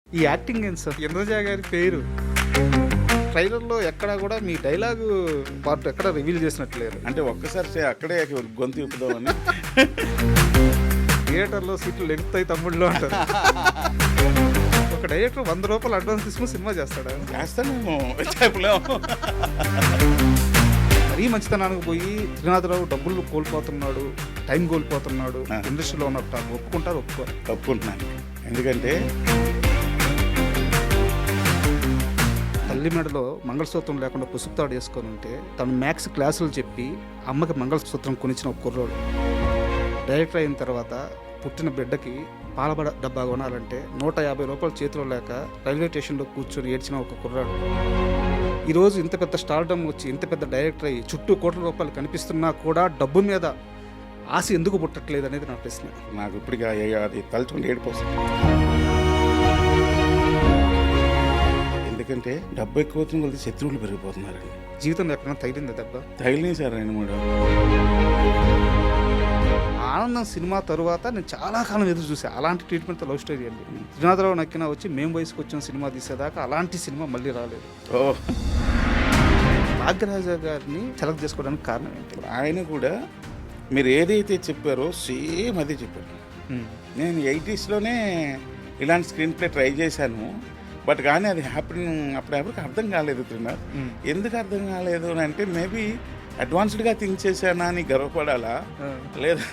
ఈ యాక్టింగ్ ఏంటి సార్? ఇంద్రజ గారి పేరు ట్రైలర్లో ఎక్కడా కూడా మీ డైలాగు పార్ట్ ఎక్కడ రివీల్ చేసినట్లేరు. అంటే ఒక్కసారి అక్కడే గొంతు ఇప్పుదామని. థియేటర్లో సీట్లు లెగుతాయి తమ్ముళ్ళు అంటారు. ఒక డైరెక్టర్ 100 రూపాయలు అడ్వాన్స్ తీసుకుని సినిమా చేస్తాడా? చేస్తానేమో చెప్పలేము. మరీ మంచితనానికి పోయి త్రినాథరావు డబ్బులు కోల్పోతున్నాడు, టైం కోల్పోతున్నాడు, ఇండస్ట్రీలో ఉన్నట్టు ఒప్పుకుంటారు? ఒప్పుకుంటున్నాను. ఎందుకంటే తల్లి మెడలో మంగళసూత్రం లేకుండా పుసుపు తాడు వేసుకొని ఉంటే తను మ్యాథ్స్ క్లాసులు చెప్పి అమ్మకి మంగళసూత్రం కొనిచ్చిన ఒక కుర్రోడు డైరెక్టర్ అయిన తర్వాత పుట్టిన బిడ్డకి పాలబడ డబ్బా కొనాలంటే 150 రూపాయలు చేతిలో లేక రైల్వే స్టేషన్లో కూర్చొని ఏడ్చిన ఒక కుర్రాడు ఈరోజు ఇంత పెద్ద స్టార్డమ్ వచ్చి ఇంత పెద్ద డైరెక్టర్ అయ్యి చుట్టూ కోట్ల రూపాయలు కనిపిస్తున్నా కూడా డబ్బు మీద ఆశ ఎందుకు పుట్టట్లేదు అనేది నా ప్రశ్న. నాకు ఇప్పటికీ అది తలుచుకుంటే ఏడిపోతుంది. ఎందుకంటే డబ్బు ఎక్కువ అవుతుంది కొద్ది శత్రువులు పెరిగిపోతున్నారండి. జీవితంలో ఎక్కడైనా తగిలింది దెబ్బ? తగిలినాయి సార్ 2-3. ఆనందం సినిమా తరువాత నేను చాలా కాలం ఎదురు చూసాను. అలాంటి ట్రీట్మెంట్ లవ్ స్టోరీ అండి. త్రినాథరావు నక్కిన వచ్చి మేము వయసుకు వచ్చిన సినిమా తీసేదాకా అలాంటి సినిమా మళ్ళీ రాలేదు. భాగ్యరాజా గారిని సెలెక్ట్ చేసుకోవడానికి కారణం ఏంటి? ఆయన కూడా మీరు ఏదైతే చెప్పారో సేమ్ అదే చెప్పారు. నేను 80sలోనే ఇలాంటి స్క్రీన్ ప్లే ట్రై చేశాను. బట్ కానీ అది అప్పుడు ఎవరికి అర్థం కాలేదు. త్రినాథ్ ఎందుకు అర్థం కాలేదు అని అంటే మేబీ అడ్వాన్స్డ్గా థింక్ చేశానా అని గర్వపడాలా, లేదా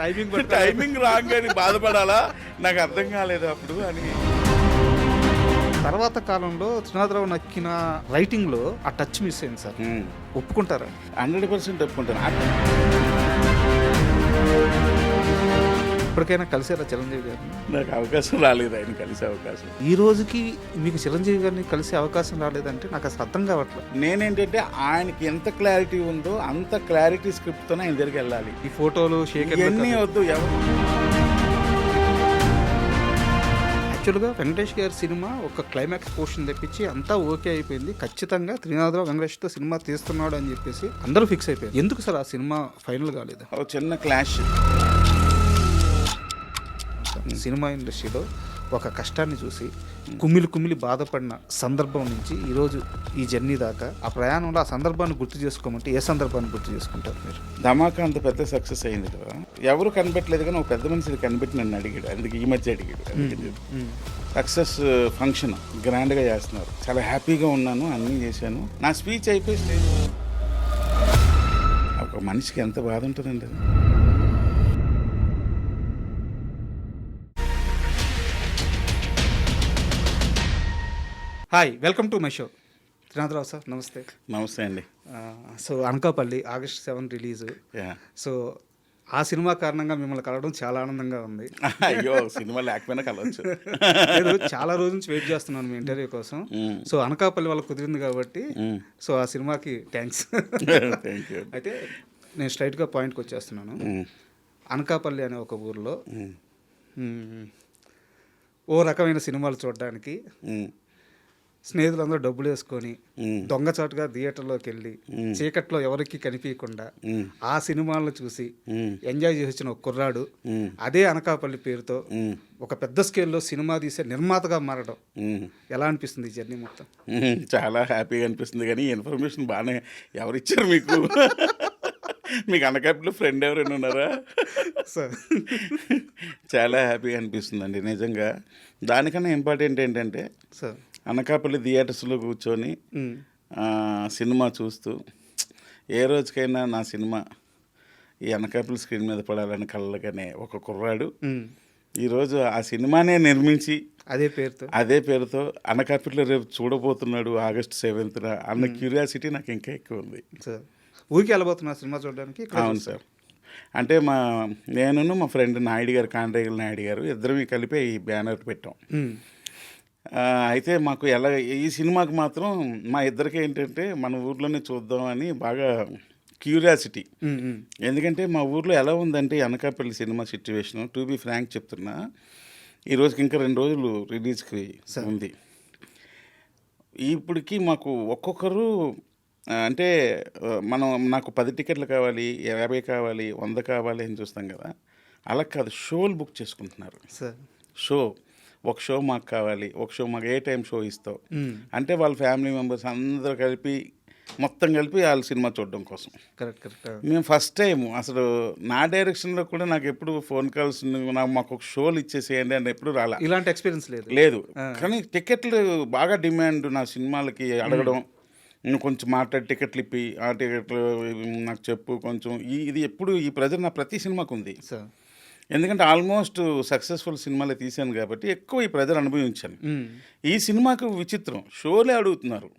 టైమింగ్ రాంగ్ అని బాధపడాలా, నాకు అర్థం కాలేదు అప్పుడు అని. తర్వాత కాలంలో త్రినాథరావు నక్కిన రైటింగ్లో ఆ టచ్ మిస్ అయింది సార్. ఒప్పుకుంటారా? 100% ఒప్పుకుంటాను. ఇప్పటికైనా కలిసారా చిరంజీవి గారిని? నాకు అవకాశం రాలేదు ఆయన కలిసే అవకాశం. ఈ రోజుకి మీకు చిరంజీవి గారిని కలిసే అవకాశం రాలేదంటే నాకు అసలు అర్థం కావట్లేదు. నేనేంటంటే ఆయనకి ఎంత క్లారిటీ ఉందో అంత క్లారిటీ స్క్రిప్ట్తోనే ఆయన దగ్గరికి వెళ్ళాలి. ఈ ఫోటోలు ఇవన్నీ వద్దు. యాక్చువల్గా వెంకటేష్ గారి సినిమా ఒక క్లైమాక్స్ పోర్షన్ తెప్పించి అంతా ఓకే అయిపోయింది. ఖచ్చితంగా త్రినాథరావు వెంకటేష్తో సినిమా తీస్తున్నాడు అని చెప్పేసి అందరూ ఫిక్స్ అయిపోయారు. ఎందుకు సార్ ఆ సినిమా ఫైనల్ కాలేదు? చిన్న క్లాష్. సినిమా ఇండస్ట్రీలో ఒక కష్టాన్ని చూసి కుమిలి బాధపడిన సందర్భం నుంచి ఈరోజు ఈ జర్నీ దాకా ఆ ప్రయాణంలో ఆ సందర్భాన్ని గుర్తు చేసుకోమంటే ఏ సందర్భాన్ని గుర్తు చేసుకుంటారు మీరు? ధమాకా అంత పెద్ద సక్సెస్ అయింది కదా, ఎవరు కనిపెట్టలేదు కానీ ఒక పెద్ద మనిషిని కనిపెట్టి నన్ను అడిగాడు. అందుకే ఈ మధ్య అడిగాడు. సక్సెస్ ఫంక్షన్ గ్రాండ్గా చేస్తున్నారు, చాలా హ్యాపీగా ఉన్నాను, అన్నీ చేశాను. నా స్పీచ్ అయిపోయి స్టేజ్ ఒక మనిషికి ఎంత బాధ ఉంటుందండి అది. Hi, welcome to my show. Trinatha Rao sir నమస్తే. నమస్తే అండి. So Anakapalli August 7 release. So ఆ సినిమా కారణంగా మిమ్మల్ని కలవడం చాలా ఆనందంగా ఉంది. అయ్యో, సినిమా లేకపోయినా కలవచ్చు. నేను చాలా రోజు నుంచి వెయిట్ చేస్తున్నాను మీ ఇంటర్వ్యూ కోసం. సో అనకాపల్లి వాళ్ళకి కుదిరింది కాబట్టి సో ఆ సినిమాకి థ్యాంక్స్. అయితే నేను స్ట్రైట్గా పాయింట్కి వచ్చేస్తున్నాను. అనకాపల్లి అనే ఒక ఊర్లో ఓ రకమైన సినిమాలు చూడడానికి స్నేహితులందరూ డబ్బులు వేసుకొని దొంగచాటుగా థియేటర్లోకి వెళ్ళి చీకట్లో ఎవరికి కనిపించకుండా ఆ సినిమాలను చూసి ఎంజాయ్ చేసి వచ్చిన ఒక కుర్రాడు అదే అనకాపల్లి పేరుతో ఒక పెద్ద స్కేల్లో సినిమా తీసే నిర్మాతగా మారడం ఎలా అనిపిస్తుంది ఈ జర్నీ మొత్తం? చాలా హ్యాపీగా అనిపిస్తుంది. కానీ ఇన్ఫర్మేషన్ బాగానే ఎవరిచ్చారు మీకు? మీకు అనకాపల్లిలో ఫ్రెండ్ ఎవరైనా ఉన్నారా? సార్ చాలా హ్యాపీగా అనిపిస్తుందండి నిజంగా. దానికన్నా ఇంపార్టెంట్ ఏంటంటే సార్ అనకాపల్లి థియేటర్స్లో కూర్చొని సినిమా చూస్తూ ఏ రోజుకైనా నా సినిమా ఈ అనకాపల్లి స్క్రీన్ మీద పడాలని కళ్ళగానే ఒక కుర్రాడు ఈరోజు ఆ సినిమానే నిర్మించి అదే పేరుతో అనకాపల్లిలో రేపు చూడబోతున్నాడు August 7th అన్న క్యూరియాసిటీ నాకు ఇంకా ఎక్కువ ఉంది. సార్ ఊరికి వెళ్ళబోతున్నా సినిమా చూడడానికి? అవును సార్. అంటే నేను మా ఫ్రెండ్ నాయుడు గారు, కాండ్రేగుల నాయుడు గారు, ఇద్దరం కలిపి ఈ బ్యానర్ పెట్టాం. అయితే మాకు ఈ సినిమాకి మాత్రం మా ఇద్దరికి ఏంటంటే మన ఊర్లోనే చూద్దామని బాగా క్యూరియాసిటీ. ఎందుకంటే మా ఊర్లో ఎలా ఉందంటే Anakapalli cinema situation, to be frank చెప్తున్నా, ఈరోజుకి ఇంకా 2 రోజులు రిలీజ్కి ఉంది. ఇప్పటికి మాకు ఒక్కొక్కరు అంటే నాకు 10 టికెట్లు కావాలి, 50 కావాలి, 100 కావాలి అని చూస్తాం కదా. అలా కాదు, షోలు బుక్ చేసుకుంటున్నారు. సార్. షో, ఒక షో మాకు కావాలి, ఒక షో మాకు ఏ టైం షో ఇస్తావు అంటే వాళ్ళ ఫ్యామిలీ మెంబర్స్ అందరూ కలిపి మొత్తం కలిపి వాళ్ళ సినిమా చూడడం కోసం. Correct correct. మేము ఫస్ట్ టైం అసలు నా డైరెక్షన్లో కూడా నాకు ఎప్పుడు ఫోన్ కాల్స్ మాకు ఒక షోలు ఇచ్చేసేయండి అని ఎప్పుడు రాలా, ఇలాంటి ఎక్స్పీరియన్స్ లేదు. లేదు. కానీ టికెట్లు బాగా డిమాండ్ నా సినిమాలకి అడగడం, నువ్వు కొంచెం మాట్లాడి టికెట్లు ఇప్పి ఆ టికెట్లు నాకు చెప్పు కొంచెం, ఇది ఎప్పుడు ఈ ప్రెజర్ నా ప్రతి సినిమాకు ఉంది. సార్. ఎందుకంటే ఆల్మోస్ట్ సక్సెస్ఫుల్ సినిమాలే తీశాను కాబట్టి ఎక్కువ ఈ ప్రెజర్ అనుభవించాను. ఈ సినిమాకు విచిత్రం, షోలే అడుగుతున్నారు.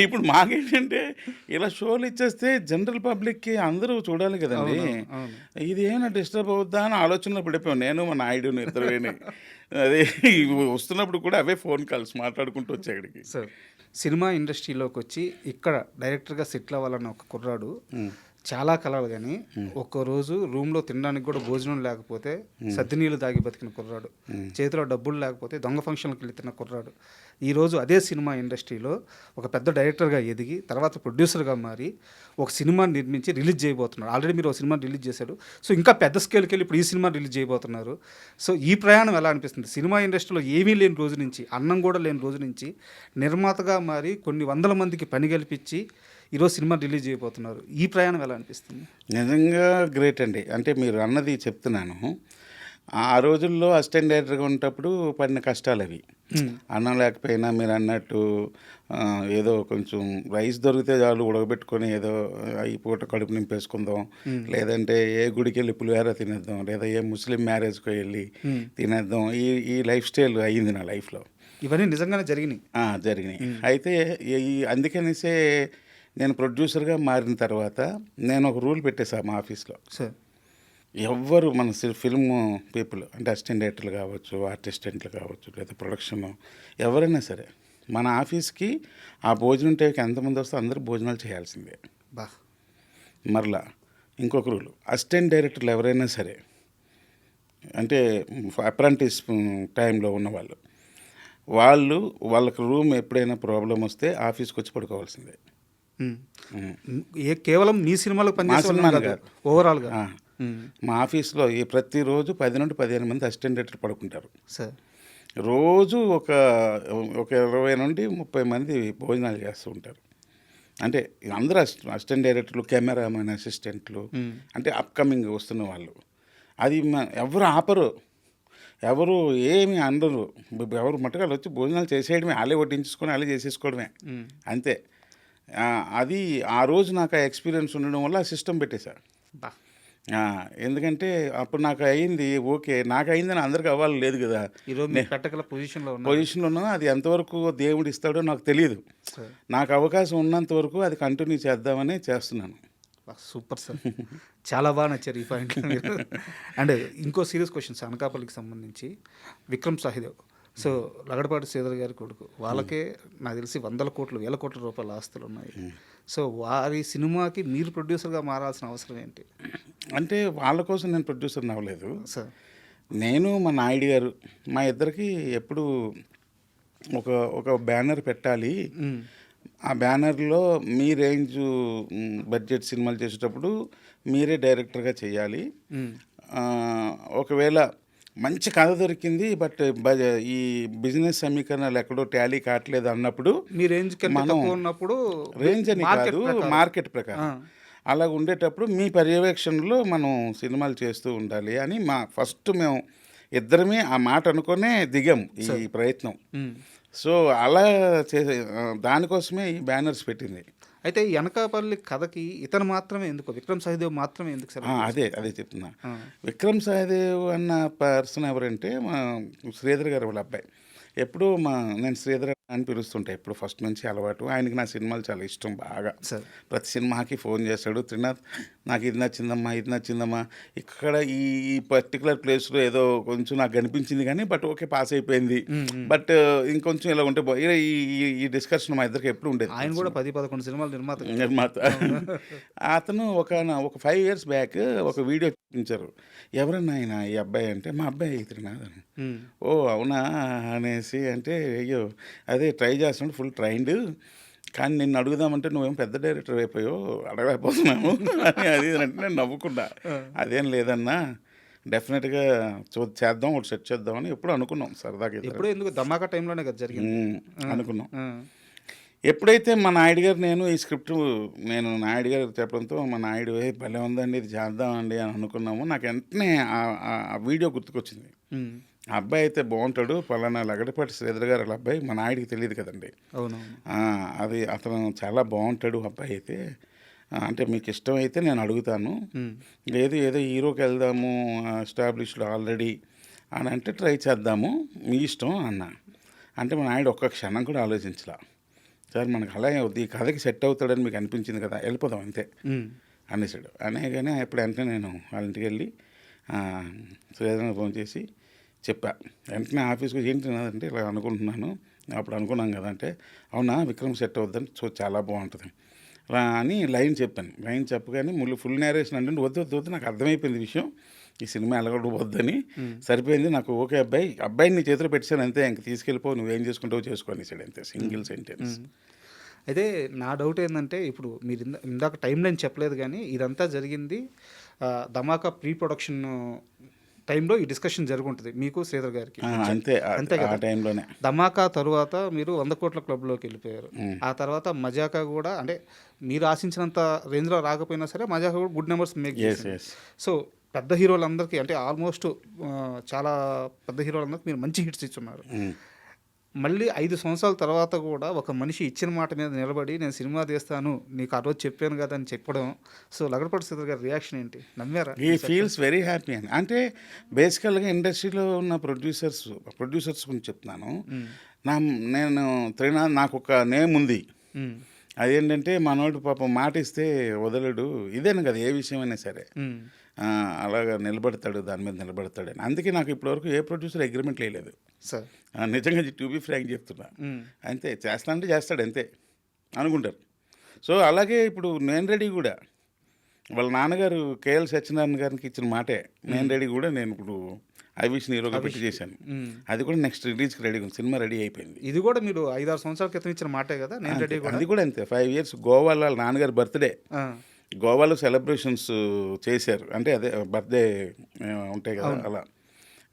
ఇప్పుడు మాకేంటంటే ఇలా షోలు ఇచ్చేస్తే జనరల్ పబ్లిక్కి అందరూ చూడాలి కదండి, ఇది ఏమైనా డిస్టర్బ్ అవుద్దా అని ఆలోచనలో పడిపోయాం నేను మా నాయుడుని ఇద్దరుని. అదే వస్తున్నప్పుడు కూడా అవే ఫోన్ కాల్స్ మాట్లాడుకుంటూ వచ్చే అక్కడికి. సార్, సినిమా ఇండస్ట్రీలోకి వచ్చి ఇక్కడ డైరెక్టర్గా సెటిల్ అవ్వాలన్న ఒక కుర్రాడు చాలా కలలు, కానీ ఒక్కరోజు రూమ్లో తినడానికి కూడా భోజనం లేకపోతే సద్దినీళ్ళు తాగి బతికిన కుర్రాడు, చేతిలో డబ్బులు లేకపోతే దొంగ ఫంక్షన్కి వెళ్తున్న కుర్రాడు ఈరోజు అదే సినిమా ఇండస్ట్రీలో ఒక పెద్ద డైరెక్టర్గా ఎదిగి తర్వాత ప్రొడ్యూసర్గా మారి ఒక సినిమాని నిర్మించి రిలీజ్ చేయబోతున్నారు. ఆల్రెడీ మీరు ఒక సినిమా రిలీజ్ చేశారు, సో ఇంకా పెద్ద స్కేల్కి వెళ్ళి ఇప్పుడు ఈ సినిమా రిలీజ్ చేయబోతున్నారు. సో ఈ ప్రయాణం ఎలా అనిపిస్తుంది? సినిమా ఇండస్ట్రీలో ఏమీ లేని రోజు నుంచి, అన్నం కూడా లేని రోజు నుంచి నిర్మాతగా మారి కొన్ని వందల మందికి పని కల్పించి ఈరోజు సినిమా రిలీజ్ చేయబోతున్నారు. ఈ ప్రయాణం ఎలా అనిపిస్తుంది? నిజంగా గ్రేట్ అండి. అంటే మీరు అన్నది చెప్తున్నాను, ఆ రోజుల్లో అసిస్టెంట్ డైరెక్టర్గా ఉన్నప్పుడు పడిన కష్టాలు అవి. అన్నం లేకపోయినా మీరు అన్నట్టు ఏదో కొంచెం రైస్ దొరికితే చాలు ఉడకబెట్టుకొని ఏదో ఈ పూట కడుపు నింపేసుకుందాం, లేదంటే ఏ గుడికి వెళ్ళి పులిహోర తినేద్దాం, లేదా ఏ ముస్లిం మ్యారేజ్కి వెళ్ళి తినేద్దాం, ఈ లైఫ్ స్టైల్ అయ్యింది నా లైఫ్లో. ఇవన్నీ నిజంగానే జరిగినాయి. అయితే అందుకనేసే నేను ప్రొడ్యూసర్గా మారిన తర్వాత నేను ఒక రూల్ పెట్టేసా మా ఆఫీస్లో. సార్, ఎవ్వరు మన ఫిల్మ్ పీపుల్ అంటే అసిస్టెంట్ డైరెక్టర్లు కావచ్చు, ఆర్టిస్టెంట్లు కావచ్చు, లేదా ప్రొడక్షన్ ఎవరైనా సరే మన ఆఫీస్కి ఆ భోజనం టైంకి ఎంతమంది వస్తే అందరూ భోజనాలు చేయాల్సిందే. మరలా ఇంకొక రూల్, అసిస్టెంట్ డైరెక్టర్లు ఎవరైనా సరే అంటే అప్రెంటిస్ టైంలో ఉన్నవాళ్ళు, వాళ్ళకి రూమ్ ఎప్పుడైనా ప్రాబ్లం వస్తే ఆఫీస్కి వచ్చి పడుకోవాల్సిందే. కేవలం మీ సినిమాలో పనిచేసే ఓవరాల్గా మా ఆఫీస్లో ప్రతిరోజు 10 నుండి 15 మంది అసిస్టెంట్ డైరెక్టర్ పడుకుంటారు. సార్, రోజు ఒక 20 నుండి 30 మంది భోజనాలు చేస్తూ ఉంటారు. అంటే అందరూ అసిస్టెంట్ డైరెక్టర్లు, కెమెరామెన్ అసిస్టెంట్లు, అంటే అప్కమింగ్ వస్తున్న వాళ్ళు. అది ఎవరు ఆపరు, ఎవరు ఏమి అనరు, ఎవరు మట్టుకాలు వచ్చి భోజనాలు చేసేయడమే, వాళ్ళే వడ్డించుకొని వాళ్ళే చేసేసుకోవడమే అంతే. అది ఆ రోజు నాకు ఆ ఎక్స్పీరియన్స్ ఉండడం వల్ల ఆ సిస్టమ్ పెట్టేశారు. ఎందుకంటే అప్పుడు నాకు అయింది ఓకే, నాకు అయిందని అందరికి అవ్వాలి లేదు కదా. పొజిషన్లో ఉన్నా అది ఎంతవరకు దేవుడు ఇస్తాడో నాకు తెలియదు. నాకు అవకాశం ఉన్నంత వరకు అది కంటిన్యూ చేద్దామని చేస్తున్నాను. సూపర్ సార్, చాలా బాగా నచ్చారు ఈ పాయింట్. అండ్ ఇంకో సీరియస్ క్వశ్చన్స్, అనకాపల్లికి సంబంధించి విక్రమ్ సాహిదేవ్, సో లగడపాటి శ్రీధర్ గారి కొడుకు, వాళ్ళకే నాకు తెలిసి 100 కోట్ల రూపాయల ఆస్తులు ఉన్నాయి. సో వారి సినిమాకి మీరు ప్రొడ్యూసర్గా మారాల్సిన అవసరం ఏంటి? అంటే వాళ్ళ కోసం నేను ప్రొడ్యూసర్ అవ్వలేదు సార్. నేను మా నాయుడు గారు మా ఇద్దరికి ఎప్పుడు ఒక బ్యానర్ పెట్టాలి, ఆ బ్యానర్లో మీ రేంజ్ బడ్జెట్ సినిమాలు చేసేటప్పుడు మీరే డైరెక్టర్గా చేయాలి. ఒకవేళ మంచి కథ దొరికింది బట్ ఈ బిజినెస్ సమీకరణాలు ఎక్కడో టాలీ కావట్లేదు అన్నప్పుడు మీ రేంజ్ ఉన్నప్పుడు, రేంజ్ అని కాదు మార్కెట్ ప్రకారం అలా ఉండేటప్పుడు మీ పర్యవేక్షణలో మనం సినిమాలు చేస్తూ ఉండాలి అని ఫస్ట్ మేము ఇద్దరమే ఆ మాట అనుకునే దిగాం ఈ ప్రయత్నం. సో అలా చేసే దానికోసమే ఈ బ్యానర్స్ పెట్టింది. అయితే ఈ అనకాపల్లి కథకి ఇతను మాత్రమే ఎందుకు, విక్రమ్ సహదేవ్ మాత్రమే ఎందుకు సార్? అదే చెప్తున్నా. విక్రమ్ సహదేవ్ అన్న పర్సన్ ఎవరంటే మా శ్రీధర్ గారు వాళ్ళ అబ్బాయి. ఎప్పుడు నేను శ్రీధర్ అని పిలుస్తుంటా, ఎప్పుడు ఫస్ట్ నుంచి అలవాటు. ఆయనకి నా సినిమాలు చాలా ఇష్టం బాగా. ప్రతి సినిమాకి ఫోన్ చేస్తాడు, త్రినాథ్ నాకు ఇది నచ్చిందమ్మా, ఇక్కడ ఈ పర్టికులర్ ప్లేస్లో ఏదో కొంచెం నాకు కనిపించింది కానీ బట్ ఓకే పాస్ అయిపోయింది, బట్ ఇంకొంచెం ఇలా ఉంటే ఈ డిస్కషన్ మా ఇద్దరికి ఎప్పుడు ఉండేది. ఆయన కూడా 10-11 సినిమాలు నిర్మాత. అతను ఒక 5 years బ్యాక్ ఒక వీడియో చూపించారు, ఎవరన్నా ఆయన ఈ అబ్బాయి అంటే మా అబ్బాయి త్రినాథ్ అని. ఓ అవునా అనేసి అంటే అయ్యో అదే ట్రై చేస్తున్నాడు, ఫుల్ ట్రైన్డ్, కానీ నిన్ను అడుగుదామంటే నువ్వేం పెద్ద డైరెక్టర్ అయిపోయావు, అడగలేకపోతున్నాము అని అది అంటే నేను నవ్వుకున్నా. అదేం లేదన్నా, డెఫినెట్గా చేద్దాం, ఒకటి సెట్ చేద్దామని ఎప్పుడు అనుకున్నాం సరదాగా ఇద్దరం. ఎప్పుడో ఎందుకు ధమాకా టైంలోనే కదా జరిగింది. అనుకున్నాం. ఆ, ఎప్పుడైతే మా నాయుడు గారు నేను ఈ స్క్రిప్ట్ నేను నాయుడు గారు చెప్పడంతో మా నాయుడు భలే ఉందండి ఇది చేద్దామండి అని అనుకున్నాము. నాకు వెంటనే ఆ వీడియో గుర్తుకొచ్చింది. ఉమ్, ఆ అబ్బాయి అయితే బాగుంటాడు, పలానా లగడపాటి శ్రీధర్ గారు వాళ్ళ అబ్బాయి, మా నాయుడికి తెలియదు కదండి. అవునవును. అది అతను చాలా బాగుంటాడు అబ్బాయి అయితే, అంటే మీకు ఇష్టమైతే నేను అడుగుతాను, ఉమ్, లేదు ఏదో హీరోకి వెళ్దాము ఎస్టాబ్లిష్డ్ ఆల్రెడీ అని అంటే ట్రై చేద్దాము మీ ఇష్టం అన్న. అంటే మా నాయుడు ఒక్క క్షణం కూడా ఆలోచించలా. సార్ మనకు అలాగే వద్దు, ఈ కథకి సెట్ అవుతాడని మీకు అనిపించింది కదా, వెళ్ళిపోదాం అంతే ఉమ్, అనేసాడు. అనేగానే అప్పుడు వెంటనే నేను వాళ్ళ ఇంటికి వెళ్ళి శ్రీధర్ని ఫోన్ చేసి చెప్పా. వెంటనే ఆఫీస్కి ఏంటి అంటే ఇలా అనుకుంటున్నాను, అప్పుడు అనుకున్నాం కదా అంటే, అవునా విక్రమ్ సెట్ అవుద్దని చాలా బాగుంటుంది అని లైన్ చెప్పాను. లైన్ చెప్పగానే ముళ్ళు ఫుల్ నేరేషన్ అంటే వద్దు నాకు అర్థమైపోయింది విషయం, ఈ సినిమా ఎలాగొట్టు వద్దని. సరిపోయింది నాకు, ఓకే అబ్బాయిని నీ చేతిలో పెట్టాను అంతే, ఇంక తీసుకెళ్ళిపో, నువ్వేం చేసుకుంటావు చేసుకొని సార్ అంతే, సింగిల్ సెంటెన్స్. అయితే నా డౌట్ ఏంటంటే, ఇప్పుడు మీరు ఇందాక టైం లైన్ చెప్పలేదు కానీ ఇదంతా జరిగింది ధమాకా ప్రీ ప్రొడక్షన్ టైంలో ఈ డిస్కషన్ జరుగుంటుంది మీకు శ్రీధర్ గారికి. అంతే అంతే ఆ కదా. టైంలోనే ధమాకా తరువాత మీరు 100 కోట్ల క్లబ్లోకి వెళ్ళిపోయారు. ఆ తర్వాత మజాకా కూడా అంటే మీరు ఆశించినంత రేంజ్లో రాకపోయినా సరే మజాకా కూడా గుడ్ నెంబర్స్ మేక్ చేసింది. సో పెద్ద హీరోలందరికీ అంటే ఆల్మోస్ట్ చాలా పెద్ద హీరోలందరికీ మీరు మంచి హిట్స్ ఇచ్చున్నారు. మళ్ళీ 5 సంవత్సరాల తర్వాత కూడా ఒక మనిషి ఇచ్చిన మాట మీద నిలబడి నేను సినిమా తీస్తాను నీకు ఆ రోజు చెప్పాను కదా అని చెప్పడం, సో లగడపాటి శ్రీధర్ గారి రియాక్షన్ ఏంటి, నమ్మారా? ఈ ఫీల్స్ వెరీ హ్యాపీ అని. అంటే బేసికల్గా ఇండస్ట్రీలో ఉన్న ప్రొడ్యూసర్స్ గురించి చెప్తున్నాను. నేను త్రినాథ్ నాకు ఒక నేమ్ ఉంది, అదేంటంటే మనోడు పాపం మాట ఇస్తే వదలడు, ఇదేను కదా ఏ విషయమైనా సరే అలాగా నిలబడతాడు, దాని మీద నిలబడతాడని. అందుకే నాకు ఇప్పటివరకు ఏ ప్రొడ్యూసర్ అగ్రిమెంట్ లేదు సార్. నిజంగా టు బి ఫ్రాంక్ చెప్తున్నా. అంతే, చేస్తానంటే చేస్తాడు అంతే అనుకుంటారు. సో అలాగే ఇప్పుడు నేను రెడీ కూడా వాళ్ళ నాన్నగారు కేఎల్ సత్యనారాయణ గారికి ఇచ్చిన మాటే, నేను రెడీ కూడా నేను ఇప్పుడు ఐవిష్ హీరోగా పెట్టి చేశాను. అది కూడా నెక్స్ట్ రిలీజ్కి రెడీ ఉంది, సినిమా రెడీ అయిపోయింది. ఇది కూడా మీరు 5-6 సంవత్సరాల క్రితం ఇచ్చిన మాటే కదా, నేను రెడీ కూడా. అది కూడా అంతే, 5 years గోవాలో వాళ్ళ నాన్నగారి బర్త్డే, గోవాలో సెలబ్రేషన్స్ చేశారు. అంటే అదే బర్త్డే ఉంటాయి కదా, అలా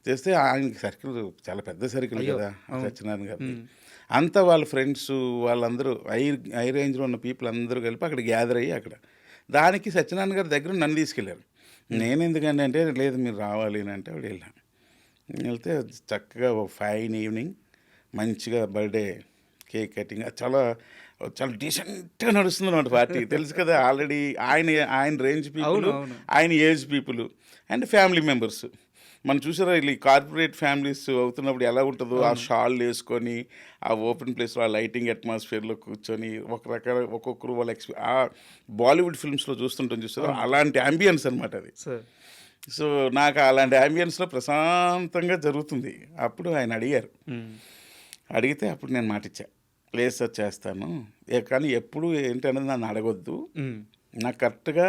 చేస్తే ఆయనకి సర్కిల్ చాలా పెద్ద సర్కిల్ కదా సత్యనారాయణ గారి. అంతా వాళ్ళ ఫ్రెండ్స్ వాళ్ళందరూ హై రేంజ్లో ఉన్న పీపుల్ అందరూ కలిపి అక్కడ గ్యాదర్ అయ్యి అక్కడ దానికి సత్యనారాయణ గారి దగ్గర నన్ను తీసుకెళ్ళారు. నేను ఎందుకంటే అంటే లేదు మీరు రావాలి అని అంటే అప్పుడు వెళ్ళాను. వెళ్తే చక్కగా ఫైన్ ఈవినింగ్ మంచిగా బర్త్డే కేక్ కటింగ్ చాలా చాలా డీసెంట్గా నడుస్తుంది అన్నమాట పార్టీ. తెలుసు కదా ఆల్రెడీ ఆయన రేంజ్ పీపుల్, ఆయన age people and family members. మనం చూసారా వీళ్ళు కార్పొరేట్ ఫ్యామిలీస్ అవుతున్నప్పుడు ఎలా ఉంటుందో, ఆ షాల్ వేసుకొని ఆ ఓపెన్ ప్లేస్లో ఆ లైటింగ్ అట్మాస్ఫియర్లో కూర్చొని ఒక్కొక్కరు వాళ్ళ ఆ బాలీవుడ్ ఫిల్మ్స్లో చూస్తుంటాం చూస్తారో అలాంటి అంబియన్స్ అనమాట అది. సో నాకు అలాంటి అంబియన్స్లో ప్రశాంతంగా జరుగుతుంది. అప్పుడు ఆయన అడిగారు, అడిగితే అప్పుడు నేను మాటిచ్చా, లేదు సార్ చేస్తాను, కానీ ఎప్పుడు ఏంటనేది నన్ను అడగొద్దు, నాకు కరెక్ట్గా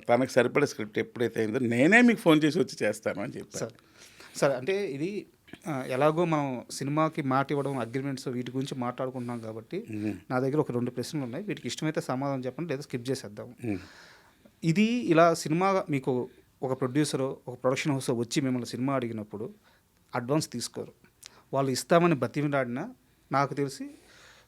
తనకు సరిపడే స్క్రిప్ట్ ఎప్పుడైతే అయిందో నేనే మీకు ఫోన్ చేసి వచ్చి చేస్తాను అని చెప్పాను. సార్ అంటే ఇది ఎలాగో మనం సినిమాకి మాట ఇవ్వడం, అగ్రిమెంట్స్ వీటి గురించి మాట్లాడుకుంటున్నాం కాబట్టి నా దగ్గర ఒక 2 ప్రశ్నలు ఉన్నాయి, వీటికి ఇష్టమైతే సమాధానం చెప్పండి లేదా స్కిప్ చేసేద్దాము. ఇది ఇలా సినిమా మీకు ఒక ప్రొడ్యూసరు ఒక ప్రొడక్షన్ హౌస్ వచ్చి మిమ్మల్ని సినిమా అడిగినప్పుడు అడ్వాన్స్ తీసుకోరు, వాళ్ళు ఇస్తామని బతిమిలాడినా నాకు తెలిసి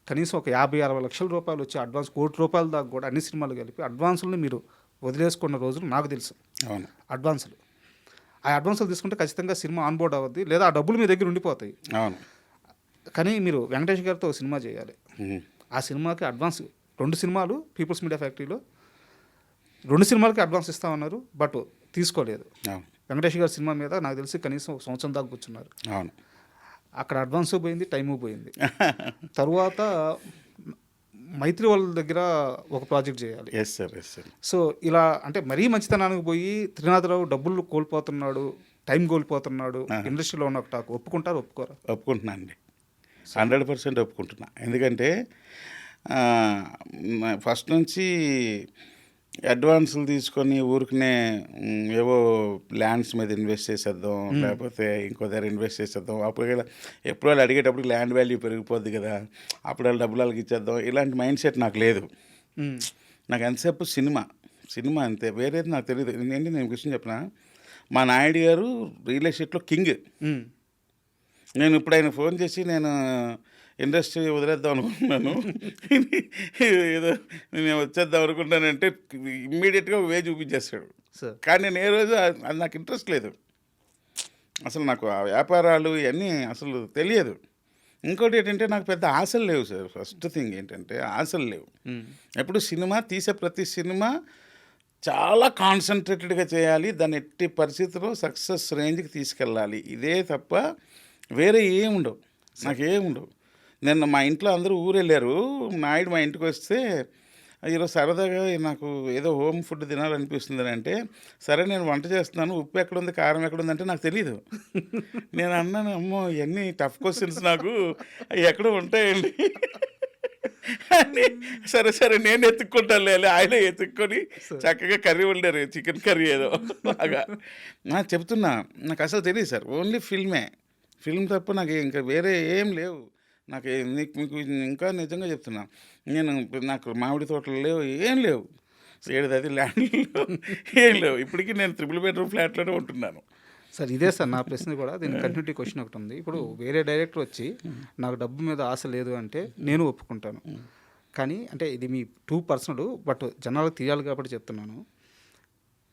కనీసం ఒక 50-60 లక్షల రూపాయలు వచ్చి అడ్వాన్స్, ₹1 కోటి దాకా కూడా అన్ని సినిమాలు కలిపి అడ్వాన్సులను మీరు వదిలేసుకున్న రోజులు నాకు తెలుసు. అవును, అడ్వాన్సులు, ఆ అడ్వాన్సులు తీసుకుంటే ఖచ్చితంగా సినిమా ఆన్బోర్డ్ అవ్వద్ది లేదా ఆ డబ్బులు మీ దగ్గర ఉండిపోతాయి. అవును, కానీ మీరు వెంకటేష్ గారితో ఒక సినిమా చేయాలి, ఆ సినిమాకి అడ్వాన్స్ 2 సినిమాలు పీపుల్స్ మీడియా ఫ్యాక్టరీలో 2 సినిమాలకి అడ్వాన్స్ ఇస్తామన్నారు, బట్ తీసుకోలేదు. వెంకటేష్ గారి సినిమా మీద నాకు తెలిసి కనీసం 1 సంవత్సరం దాకా కూర్చున్నారు. అవును, అక్కడ అడ్వాన్స్ పోయింది, టైము పోయింది. తరువాత మైత్రి వాళ్ళ దగ్గర ఒక ప్రాజెక్ట్ చేయాలి. Yes sir. సో ఇలా అంటే మరీ మంచితనానికి పోయి త్రినాథరావు డబ్బులు కోల్పోతున్నాడు, టైం కోల్పోతున్నాడు, ఇండస్ట్రీలో ఉన్న టాక్ ఒప్పుకుంటారు ఒప్పుకోరా? ఒప్పుకుంటున్నా అండి, 100% ఒప్పుకుంటున్నా. ఎందుకంటే ఫస్ట్ నుంచి అడ్వాన్సులు తీసుకొని ఊరికనే ఏవో ల్యాండ్స్ మీద ఇన్వెస్ట్ చేసేద్దాం, లేకపోతే ఇంకో దగ్గర ఇన్వెస్ట్ చేసేద్దాం, అప్పుడు ఎప్పుడు వాళ్ళు అడిగేటప్పుడు ల్యాండ్ వాల్యూ పెరిగిపోద్ది కదా, అప్పుడు వాళ్ళు డబ్బులు వాళ్ళకి ఇచ్చేద్దాం, ఇలాంటి మైండ్ సెట్ నాకు లేదు. నాకు ఎంతసేపు సినిమా అంతే, వేరేది నాకు తెలియదు. ఏంటి నేను విషయం చెప్పిన, మా నాయుడు గారు రియల్ ఎస్టేట్లో కింగ్. నేను ఇప్పుడు ఆయన ఫోన్ చేసి నేను ఇండస్ట్రీ వదిలేద్దాం అనుకుంటున్నాను ఏదో నేను వచ్చేద్దాం అనుకుంటానంటే ఇమ్మీడియట్గా వే చూపించేస్తాడు. సార్ కానీ నేను ఏ రోజు అది నాకు ఇంట్రెస్ట్ లేదు. అసలు నాకు ఆ వ్యాపారాలు ఇవన్నీ అసలు తెలియదు. ఇంకోటి ఏంటంటే నాకు పెద్ద ఆశలు లేవు సార్. ఫస్ట్ థింగ్ ఏంటంటే ఆశలు లేవు. ఎప్పుడు సినిమా తీసే ప్రతి సినిమా చాలా కాన్సన్ట్రేటెడ్గా చేయాలి, దాన్ని ఎట్టి పరిస్థితుల్లో సక్సెస్ రేంజ్కి తీసుకెళ్ళాలి, ఇదే తప్ప వేరే ఏముండవు, నాకేముండవు. నిన్న మా ఇంట్లో అందరూ ఊరెళ్ళారు. నాయుడు మా ఇంటికి వస్తే ఈరోజు సరదాగా నాకు ఏదో హోమ్ ఫుడ్ తినాలనిపిస్తుంది అంటే, సరే నేను వంట చేస్తున్నాను, ఉప్పు ఎక్కడుంది కారం ఎక్కడుంది అంటే నాకు తెలీదు. నేను అన్నాను, అమ్మో ఇవన్నీ టఫ్ క్వశ్చన్స్, నాకు అవి ఎక్కడో ఉంటాయండి అని. సరే సరే నేను ఎత్తుక్కుంటాను లేలే, ఆయన ఎత్తుక్కొని చక్కగా కర్రీ వండారు, చికెన్ కర్రీ ఏదో బాగా. నాకు చెప్తున్నా, నాకు అసలు తెలియదు సార్. ఓన్లీ ఫిల్మ్ తప్ప నాకు ఇంకా వేరే ఏం లేవు. నాకు మీకు ఇంకా నిజంగా చెప్తున్నా, నాకు మామిడి తోటలు లేవు, ఏం లేవు, 7 ల్యాండ్లు ఏం లేవు. ఇప్పటికీ నేను 3 బెడ్రూమ్ ఫ్లాట్లోనే ఉంటున్నాను. సార్ ఇదే సార్ నా ప్రశ్న కూడా. దీని కంటిన్యూటీ క్వశ్చన్ ఒకటి ఉంది. ఇప్పుడు వేరే డైరెక్టర్ వచ్చి నాకు డబ్బు మీద ఆశ లేదు అంటే నేను ఒప్పుకుంటాను. కానీ అంటే ఇది మీ టూ పర్సనల్, బట్ జనాలకు తీయాలి కాబట్టి చెప్తున్నాను.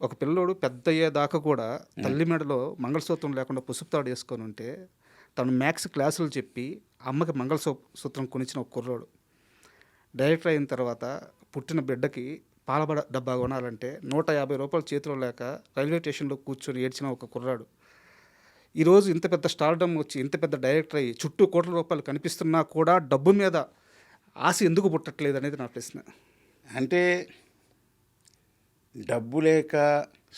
ఒక పిల్లోడు పెద్ద అయ్యేదాకా కూడా తల్లి మెడలో మంగళసూత్రం లేకుండా పుసుపు తాడు వేసుకొని ఉంటే తను మ్యాథ్స్ క్లాసులు చెప్పి అమ్మకి మంగళసూత్రం కొనిచ్చిన ఒక కుర్రాడు డైరెక్టర్ అయిన తర్వాత పుట్టిన బిడ్డకి పాల డబ్బా కొనాలంటే 150 రూపాయలు చేతిలో లేక రైల్వే స్టేషన్లో కూర్చొని ఏడ్చిన ఒక కుర్రాడు ఈరోజు ఇంత పెద్ద స్టార్డమ్ వచ్చి ఇంత పెద్ద డైరెక్టర్ అయ్యి చుట్టూ కోట్ల రూపాయలు కనిపిస్తున్నా కూడా డబ్బు మీద ఆశ ఎందుకు పుట్టట్లేదు అనేది నా ప్రశ్న. అంటే డబ్బు లేక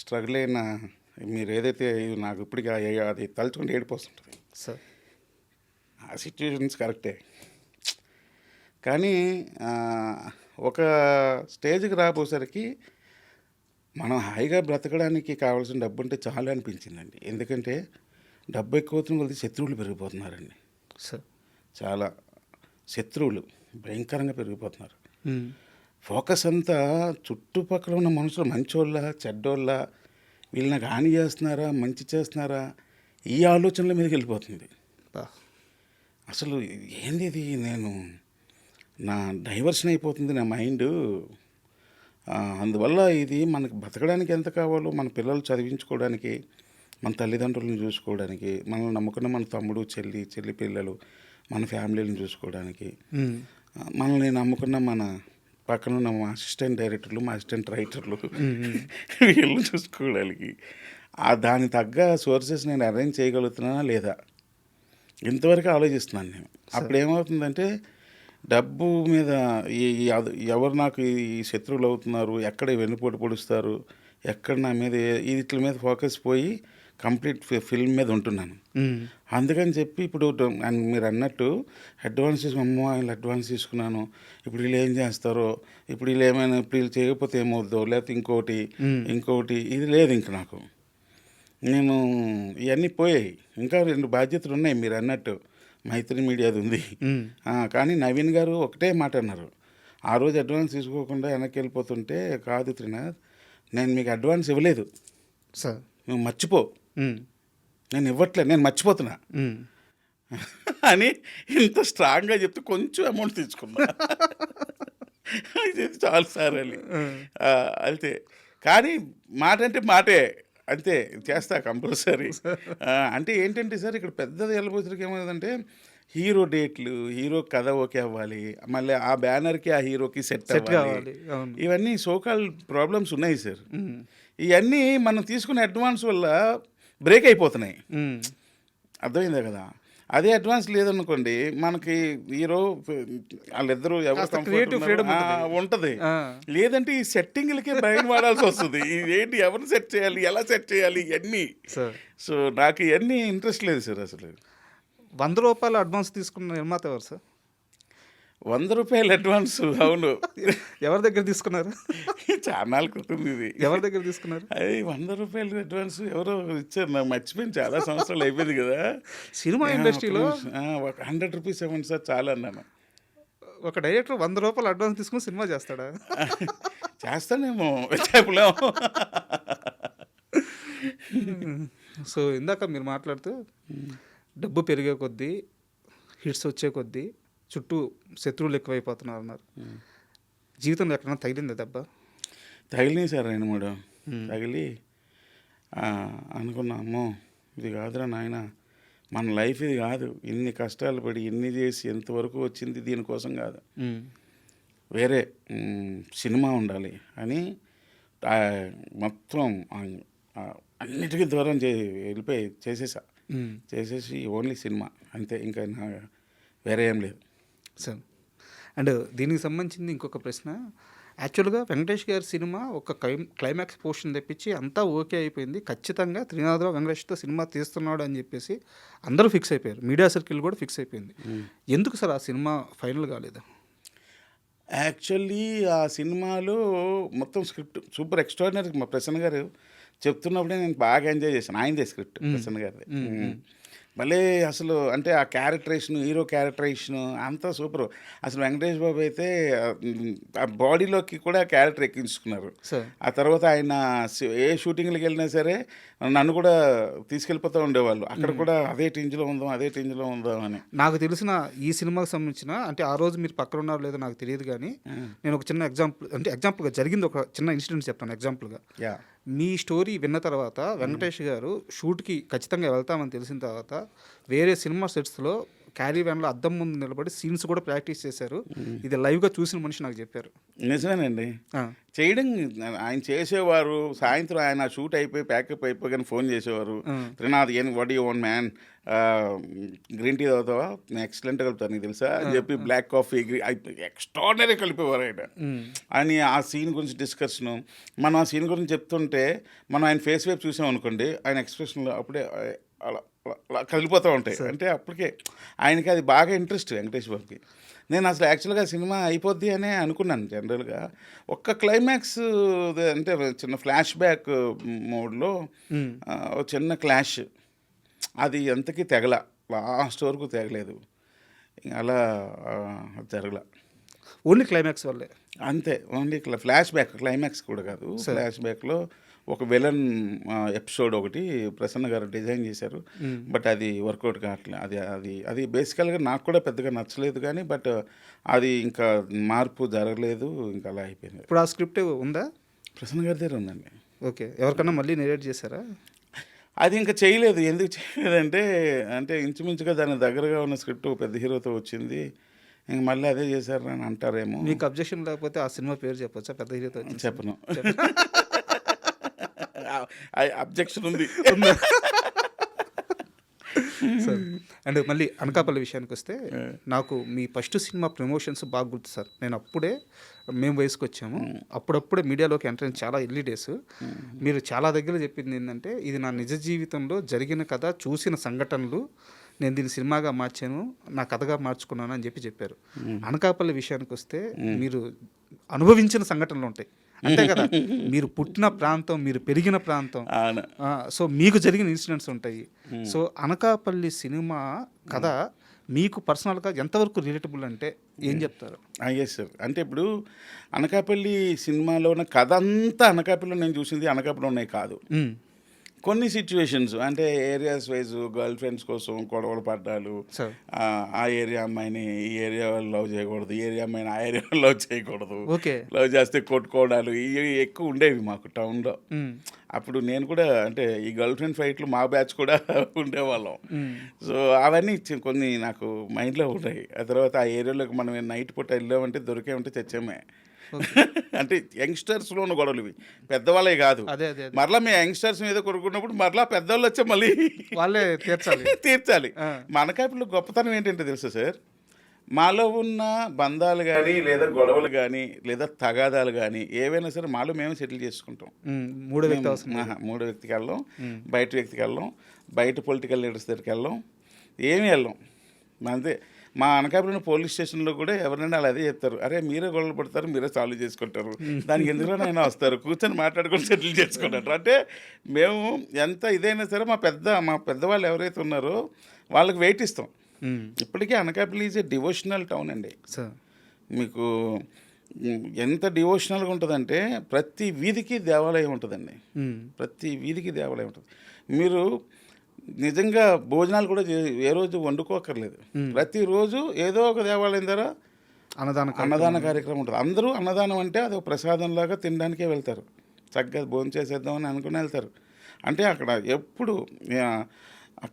స్ట్రగుల్ అయిన మీరు ఏదైతే నాకు ఇప్పటికీ అది తలుచుకుంటే ఏడిపోతుంటుంది సార్. ఆ సిచ్యువేషన్స్ కరెక్టే. కానీ ఒక స్టేజ్కి రాబోసరికి మనం హాయిగా బ్రతకడానికి కావాల్సిన డబ్బు ఉంటే చాలు అనిపించిందండి. ఎందుకంటే డబ్బు ఎక్కువ అవుతున్న కొద్ది శత్రువులు పెరిగిపోతున్నారండి సార్. చాలా శత్రువులు భయంకరంగా పెరిగిపోతున్నారు. ఫోకస్ అంతా చుట్టుపక్కల ఉన్న మనుషులు మంచోళ్ళ చెడ్డోళ్ళ, వీళ్ళు నాకు హాని చేస్తున్నారా మంచి చేస్తున్నారా, ఈ ఆలోచనల మీదకి వెళ్ళిపోతుంది. అసలు ఏంది ఇది, నా డైవర్షన్ అయిపోతుంది నా మైండ్. అందువల్ల ఇది మనకు బతకడానికి ఎంత కావాలో, మన పిల్లలు చదివించుకోవడానికి, మన తల్లిదండ్రులను చూసుకోవడానికి, మనల్ని నమ్ముకున్న మన తమ్ముడు చెల్లి పిల్లలు, మన ఫ్యామిలీలను చూసుకోవడానికి, మనల్ని నమ్ముకున్న మన పక్కన ఉన్న మా అసిస్టెంట్ డైరెక్టర్లు, మా అసిస్టెంట్ రైటర్లు వీళ్ళని చూసుకోవడానికి దాని తగ్గ సోర్సెస్ నేను అరేంజ్ చేయగలుగుతున్నానా లేదా ఇంతవరకు ఆలోచిస్తున్నాను నేను. అప్పుడు ఏమవుతుందంటే డబ్బు మీద ఎవరు నాకు ఈ శత్రువులు అవుతున్నారు, ఎక్కడ వెన్నుపోటు పొడుస్తారు, ఎక్కడ నా మీద వీటి మీద ఫోకస్ పోయి కంప్లీట్ ఫిల్మ్ మీద ఉంటున్నాను. అందుకని చెప్పి ఇప్పుడు మీరు అన్నట్టు అడ్వాన్సెస్ వీళ్ళు అడ్వాన్స్ తీసుకున్నాను, ఇప్పుడు వీళ్ళు ఏం చేస్తారో, ఇప్పుడు వీళ్ళు ఏమైనా ఇప్పుడు వీళ్ళు చేయకపోతే ఏమవుద్దో, లేకపోతే ఇంకోటి ఇది లేదు. ఇంక నాకు నేను ఇవన్నీ పోయాయి. ఇంకా 2 బాధ్యతలు ఉన్నాయి మీరు అన్నట్టు. మైత్రి మీడియాది ఉంది. కానీ నవీన్ గారు ఒకటే మాట అన్నారు, ఆ రోజు అడ్వాన్స్ తీసుకోకుండా వెనక్కి వెళ్ళిపోతుంటే, కాదు త్రినాథ్ నేను మీకు అడ్వాన్స్ ఇవ్వలేదు సార్, నువ్వు మర్చిపో, నేను ఇవ్వట్లేదు, నేను మర్చిపోతున్నా అని ఇంత స్ట్రాంగ్గా చెప్తే కొంచెం అమౌంట్ తీసుకున్నా. చాలు సార్ అని అంతే. కానీ మాట అంటే మాటే, అంతే చేస్తా కంపల్సరీ. అంటే ఏంటంటే సార్ ఇక్కడ పెద్దది వెళ్ళబోతురికి ఏమవుతుందంటే హీరో డేట్లు, హీరో కథ ఓకే అవ్వాలి, మళ్ళీ ఆ బ్యానర్కి ఆ హీరోకి సెట్ అవ్వాలి, ఇవన్నీ సోకాల్ ప్రాబ్లమ్స్ ఉన్నాయి సార్. ఇవన్నీ మనం తీసుకునే అడ్వాన్స్ వల్ల బ్రేక్ అయిపోతున్నాయి. అర్థమైందా కదా. అదే అడ్వాన్స్ లేదనుకోండి, మనకి హీరో వాళ్ళిద్దరూ ఉంటుంది. లేదంటే ఈ సెట్టింగ్లకే భయం వాడాల్సి వస్తుంది. ఇదేంటి, ఎవరిని సెట్ చేయాలి, ఎలా సెట్ చేయాలి, ఇవన్నీ. సో నాకు ఇవన్నీ ఇంట్రెస్ట్ లేదు సార్. అసలు 100 రూపాయలు అడ్వాన్స్ తీసుకున్న నిర్మాత ఎవరు సార్? 100 రూపాయలు అడ్వాన్స్? అవును. ఎవరి దగ్గర తీసుకున్నారు? చాలా క్రితం ఇది. ఎవరి దగ్గర తీసుకున్నారు? అది 100 రూపాయలు అడ్వాన్స్ ఎవరో ఇచ్చారు, నాకు మర్చిపోయింది, చాలా సంవత్సరాలు అయిపోయింది కదా. సినిమా ఇండస్ట్రీలో 100 రూపీస్ ఇవ్వండి సార్ చాలా అన్నాను. ఒక డైరెక్టర్ 100 రూపాయలు అడ్వాన్స్ తీసుకుని సినిమా చేస్తాడా? చేస్తానేమో చెప్పలేము. సో ఇందాక మీరు మాట్లాడుతూ డబ్బు పెరిగే కొద్దీ హిట్స్ వచ్చే కొద్దీ చుట్టూ శత్రువులు ఎక్కువైపోతున్నారు అన్నారు. జీవితంలో ఎక్కడైనా తగిలిందా దెబ్బ? తగిలినాయి సార్ 2-3 తగిలి అనుకున్నా, అమ్మో ఇది కాదురా నాయన, మన లైఫ్ ఇది కాదు, ఇన్ని కష్టాలు పడి ఇన్ని చేసి ఎంతవరకు వచ్చింది దీనికోసం కాదు, వేరే సినిమా ఉండాలి అని మొత్తం అన్నిటికీ దూరం వెళ్ళిపోయి చేసేసి ఓన్లీ సినిమా అంతే, ఇంకా వేరే ఏం లేదు సార్. అండ్ దీనికి సంబంధించింది ఇంకొక ప్రశ్న. యాక్చువల్గా వెంకటేష్ గారి సినిమా ఒక క్లైమాక్స్ పోర్షన్ తెప్పించి అంతా ఓకే అయిపోయింది, ఖచ్చితంగా త్రినాథరావు వెంకటేష్తో సినిమా తీస్తున్నాడు అని చెప్పేసి అందరూ ఫిక్స్ అయిపోయారు, మీడియా సర్కిల్ కూడా ఫిక్స్ అయిపోయింది. ఎందుకు సార్ ఆ సినిమా ఫైనల్ కాలేదు? యాక్చువల్లీ ఆ సినిమాలో మొత్తం స్క్రిప్ట్ సూపర్ ఎక్స్ట్రాడినరీ. మా ప్రసన్న గారు చెప్తున్నప్పుడే నేను బాగా ఎంజాయ్ చేశాను. ఆయనదే స్క్రిప్ట్, ప్రసన్న గారిది. భలే అసలు అంటే ఆ క్యారెక్టరేషన్, హీరో క్యారెక్టరేషన్ అంతా సూపర్. అసలు వెంకటేష్ బాబు అయితే ఆ బాడీలోకి కూడా క్యారెక్టర్ ఎక్కించుకున్నారు. ఆ తర్వాత ఆయన ఏ షూటింగ్లకు వెళ్ళినా సరే నన్ను కూడా తీసుకెళ్ళిపోతూ ఉండేవాళ్ళు. అక్కడ కూడా అదే రేంజ్లో ఉందాం అని. నాకు తెలిసిన ఈ సినిమాకి సంబంధించిన, అంటే ఆ రోజు మీరు పక్కన ఉన్నారో లేదో నాకు తెలియదు కానీ నేను ఒక చిన్న ఎగ్జాంపుల్గా జరిగింది ఒక చిన్న ఇన్సిడెంట్ చెప్తాను ఎగ్జాంపుల్గా. మీ స్టోరీ విన్న తర్వాత వెంకటేష్ గారు షూట్కి ఖచ్చితంగా వెళ్తామని తెలిసిన తర్వాత వేరే సినిమా సెట్స్లో క్యారీ వ్యాన్లో అద్దం ముందు నిలబడి సీన్స్ కూడా ప్రాక్టీస్ చేశారు. ఇది లైవ్గా చూసిన మనిషి నాకు చెప్పారు. నిజమేనండి, చేయడం ఆయన చేసేవారు. సాయంత్రం ఆయన షూట్ అయిపోయి ప్యాకప్ అయిపోయి ఫోన్ చేసేవారు, Trinath what you want man, green tea తాగుతావా, ఎక్సలెంట్ కలుపుతాను నీకు తెలుసా అని చెప్పి బ్లాక్ కాఫీ ఎక్స్ట్రాడినరీ కలిపేవారు ఆయన. అని ఆ సీన్ గురించి డిస్కషను, మనం ఆ సీన్ గురించి చెప్తుంటే మనం ఆయన ఫేస్ వైపు చూసాం అనుకోండి, ఆయన ఎక్స్ప్రెషన్లో అప్పుడే అలా అలా కదిలిపోతూ ఉంటాయి. అంటే అప్పటికే ఆయనకి అది బాగా ఇంట్రెస్ట్ వెంకటేష్ బాబుకి. నేను అసలు యాక్చువల్గా సినిమా అయిపోద్ది అనే అనుకున్నాను జనరల్గా. ఒక్క క్లైమాక్స్ అంటే చిన్న ఫ్లాష్ బ్యాక్ మోడ్లో చిన్న క్లాష్, అది ఎంతకీ తెగల, లాస్ట్ వరకు తెగలేదు, అలా జరగల. ఓన్లీ క్లైమాక్స్ వల్లే అంతే, ఓన్లీ ఫ్లాష్ బ్యాక్, క్లైమాక్స్ కూడా కాదు. ఫ్లాష్ బ్యాక్లో ఒక విలన్ ఎపిసోడ్ ఒకటి ప్రసన్న గారు డిజైన్ చేశారు, బట్ అది వర్కౌట్ కావట్లేదు. అది బేసికల్గా నాకు కూడా పెద్దగా నచ్చలేదు కానీ, బట్ అది ఇంకా మార్పు జరగలేదు, ఇంకా అలా అయిపోయింది. ఇప్పుడు ఆ స్క్రిప్ట్ ఉందా? ప్రసన్న గారి దగ్గర ఉందండి. ఓకే, ఎవరికన్నా మళ్ళీ నెరేట్ చేశారా? అది ఇంకా చేయలేదు. ఎందుకు చేయలేదంటే, అంటే ఇంచుమించుగా దాని దగ్గరగా ఉన్న స్క్రిప్ట్ పెద్ద హీరోతో వచ్చింది, ఇంక మళ్ళీ అదే చేశారు అని అంటారేమో. మీకు అబ్జెక్షన్ లేకపోతే ఆ సినిమా పేరు చెప్పొచ్చా? పెద్ద హీరోతో చెప్పను. అబ్జెక్షన్ ఉంది. సార్, అండ్ మళ్ళీ అనకాపల్లి విషయానికి వస్తే, నాకు మీ ఫస్ట్ సినిమా ప్రమోషన్స్ బాగా గుర్తు సార్. మేము వయసుకు వచ్చాము, అప్పుడప్పుడే మీడియాలోకి ఎంటర్ అయిన చాలా ఎర్లీ డేస్. మీరు చాలా దగ్గర చెప్పింది ఏంటంటే, ఇది నా నిజ జీవితంలో జరిగిన కథ, చూసిన సంఘటనలు, నేను దీన్ని సినిమాగా మార్చాను, నా కథగా మార్చుకున్నాను అని చెప్పారు. అనకాపల్లి విషయానికి వస్తే మీరు అనుభవించిన సంఘటనలు ఉంటాయి అంతే కదా, మీరు పుట్టిన ప్రాంతం, మీరు పెరిగిన ప్రాంతం, సో మీకు జరిగిన ఇన్సిడెంట్స్ ఉంటాయి. సో అనకాపల్లి సినిమా కథ మీకు పర్సనల్గా ఎంతవరకు రిలేటబుల్ అంటే ఏం చెప్తారు? ఎస్ సార్, అంటే ఇప్పుడు అనకాపల్లి సినిమాలో ఉన్న కథ అంతా అనకాపల్లిలో నేను చూసింది అనకాపల్లిలో ఉన్నాయి కాదు. కొన్ని సిచ్యువేషన్స్ అంటే ఏరియాస్ వైజ్ గర్ల్ ఫ్రెండ్స్ కోసం గొడవలు పడ్డాలు, ఆ ఏరియా అమ్మాయిని ఈ ఏరియా వాళ్ళు లవ్ చేయకూడదు, ఈ ఏరియా అమ్మాయిని ఆ ఏరియా వాళ్ళు లవ్ చేయకూడదు, లవ్ చేస్తే కొట్టుకోవడాలు ఇవి ఎక్కువ ఉండేవి మాకు టౌన్లో. అప్పుడు నేను కూడా అంటే ఈ గర్ల్ ఫ్రెండ్ ఫైట్లు మా బ్యాచ్ కూడా ఉండేవాళ్ళం. సో అవన్నీ కొన్ని నాకు మైండ్లో ఉన్నాయి. ఆ తర్వాత ఆ ఏరియాలోకి మనం నైట్ పూట వెళ్ళామంటే దొరికేమంటే తెచ్చామే. అంటే యంగ్స్టర్స్లో ఉన్న గొడవలు ఇవి, పెద్దవాళ్ళే కాదు. మరలా మేము యంగ్స్టర్స్ మీద కొనుక్కున్నప్పుడు మరలా పెద్దవాళ్ళు వచ్చే మళ్ళీ వాళ్ళే తీర్చాలి. మనకాపల్లి గొప్పతనం ఏంటంటే తెలుసా సార్, మాలో ఉన్న బంధాలు కానీ లేదా గొడవలు కానీ లేదా తగాదాలు కానీ ఏవైనా సరే మాలో మేము సెటిల్ చేసుకుంటాం. మూడో వ్యక్తికి వెళ్ళాం, బయట వ్యక్తికి వెళ్ళాం, బయట పొలిటికల్ లీడర్స్ దగ్గరికి వెళ్ళాం, ఏమి వెళ్ళాం అంతే. మా అనకాపల్లి పోలీస్ స్టేషన్లో కూడా ఎవరైనా అలా అదే చెప్తారు, అరే మీరే గొడవలు పడతారు, మీరే సాల్వ్ చేసుకుంటారు, దానికి ఎందులోనైనా వస్తారు, కూర్చొని మాట్లాడుకొని సెటిల్ చేసుకుంటారు. అంటే మేము ఎంత ఇదైనా సరే మా పెద్దవాళ్ళు ఎవరైతే ఉన్నారో వాళ్ళకి వెయిట్ ఇస్తాం. ఇప్పటికీ Anakapalli is a devotional town అండి. మీకు ఎంత డివోషనల్గా ఉంటుందంటే ప్రతి వీధికి దేవాలయం ఉంటుందండి. ఉమ్, ప్రతి వీధికి దేవాలయం ఉంటుంది. మీరు నిజంగా భోజనాలు కూడా ఏ రోజు వండుకోకర్లేదు. ప్రతిరోజు ఏదో ఒక దేవాలయం ద్వారా అన్నదాన కార్యక్రమం ఉంటుంది. అందరూ అన్నదానం అంటే అది ఒక ప్రసాదంలాగా తినడానికే వెళ్తారు. చక్కగా భోజనం చేసేద్దామని అనుకుని వెళ్తారు. అంటే అక్కడ ఎప్పుడు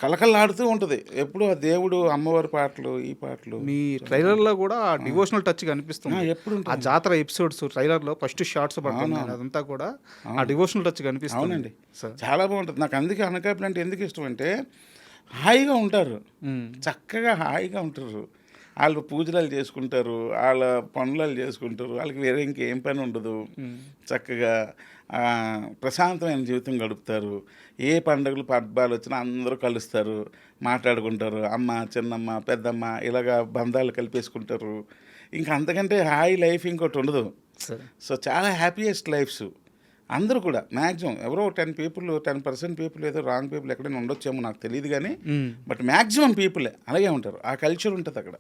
కలకల్లాడుతూ ఉంటుంది. ఎప్పుడు ఆ దేవుడు, అమ్మవారి పాటలు, ఈ పాటలు. మీ ట్రైలర్లో కూడా డివోషనల్ టచ్ కనిపిస్తుంది. ఎప్పుడు ఆ జాతర ఎపిసోడ్స్ ట్రైలర్లో ఫస్ట్ షార్ట్స్ పడుతుంది, అదంతా కూడా ఆ డివోషనల్ టచ్ కనిపిస్తుంది. అవునండి, సార్ చాలా బాగుంటుంది. నాకు అందుకే అనకాపల్లి అంటే ఎందుకు ఇష్టం అంటే హాయిగా ఉంటారు, చక్కగా హాయిగా ఉంటారు. వాళ్ళు పూజలు చేసుకుంటారు, వాళ్ళ పనులు చేసుకుంటారు, వాళ్ళకి వేరే ఇంకేం పని ఉండదు. చక్కగా ప్రశాంతమైన జీవితం గడుపుతారు. ఏ పండుగలు పబ్బాలు వచ్చినా అందరూ కలుస్తారు, మాట్లాడుకుంటారు. అమ్మ, చిన్నమ్మ, పెద్దమ్మ ఇలాగా బంధాలు కలిపేసుకుంటారు. ఇంకా అంతకంటే హాయి లైఫ్ ఇంకోటి ఉండదు. సో చాలా హ్యాపీయెస్ట్ లైఫ్స్ అందరూ కూడా. మ్యాక్సిమం ఎవరో 10% పీపుల్ ఏదో రాంగ్ పీపుల్ ఎక్కడైనా ఉండొచ్చేమో నాకు తెలియదు కానీ, బట్ మ్యాక్సిమం పీపులే అలాగే ఉంటారు. ఆ కల్చర్ ఉంటుంది అక్కడ.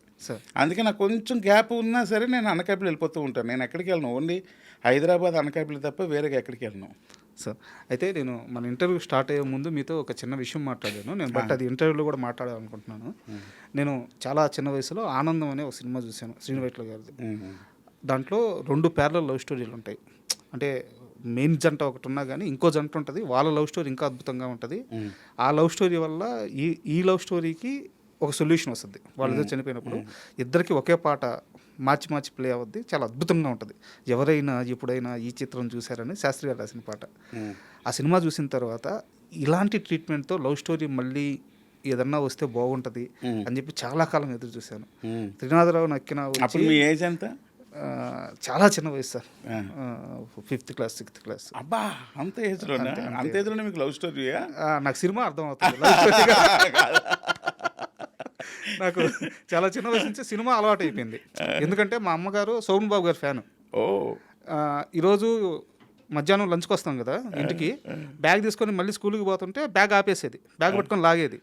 అందుకే నాకు కొంచెం గ్యాప్ ఉన్నా సరే నేను అనకాపల్లి వెళ్ళిపోతూ ఉంటాను. నేను ఎక్కడికి వెళ్ళను, ఓన్లీ హైదరాబాద్ అనకాపల్లి తప్ప వేరేగా ఎక్కడికి వెళ్ళను. సార్ అయితే నేను మన ఇంటర్వ్యూ స్టార్ట్ అయ్యే ముందు మీతో ఒక చిన్న విషయం మాట్లాడాను నేను, బట్ అది ఇంటర్వ్యూలో కూడా మాట్లాడాలనుకుంటున్నాను. నేను చాలా చిన్న వయసులో ఆనందం అనే ఒక సినిమా చూశాను, శ్రీనివైట్ల గారిది. దాంట్లో 2 ప్యారలల్ లవ్ స్టోరీలు ఉంటాయి. అంటే మెయిన్ జంట ఒకటి ఉన్నా కానీ ఇంకో జంట ఉంటుంది, వాళ్ళ లవ్ స్టోరీ ఇంకా అద్భుతంగా ఉంటుంది. ఆ లవ్ స్టోరీ వల్ల ఈ లవ్ స్టోరీకి ఒక సొల్యూషన్ వస్తుంది. వాళ్ళిద్దరు చనిపోయినప్పుడు ఇద్దరికి ఒకే పాట మార్చి ప్లే అవుద్ది, చాలా అద్భుతంగా ఉంటుంది. ఎవరైనా ఎప్పుడైనా ఈ చిత్రం చూశారని శాస్త్రి గారు రాసిన పాట. ఆ సినిమా చూసిన తర్వాత ఇలాంటి ట్రీట్మెంట్తో లవ్ స్టోరీ మళ్ళీ ఏదన్నా వస్తే బాగుంటుంది అని చెప్పి చాలా కాలం ఎదురు చూశాను. త్రినాథరావు నక్కిన మీ ఏజ్ ఎంత? చాలా చిన్న వయసు sir, 5th class 6th class. అబ్బా, అంత ఏజ్లోనే మీకు లవ్ స్టోరీయా? నాకు సినిమా అర్థం అవుతుంది. నాకు చాలా చిన్న వయసు నుంచి సినిమా అలవాటు అయిపోయింది. ఎందుకంటే మా అమ్మగారు సోమన్ బాబు గారి ఫ్యాను. ఈరోజు మధ్యాహ్నం లంచ్కి వస్తాం కదా ఇంటికి, బ్యాగ్ తీసుకొని మళ్ళీ స్కూల్కి పోతుంటే బ్యాగ్ ఆపేసేది, బ్యాగ్ పట్టుకొని లాగేది.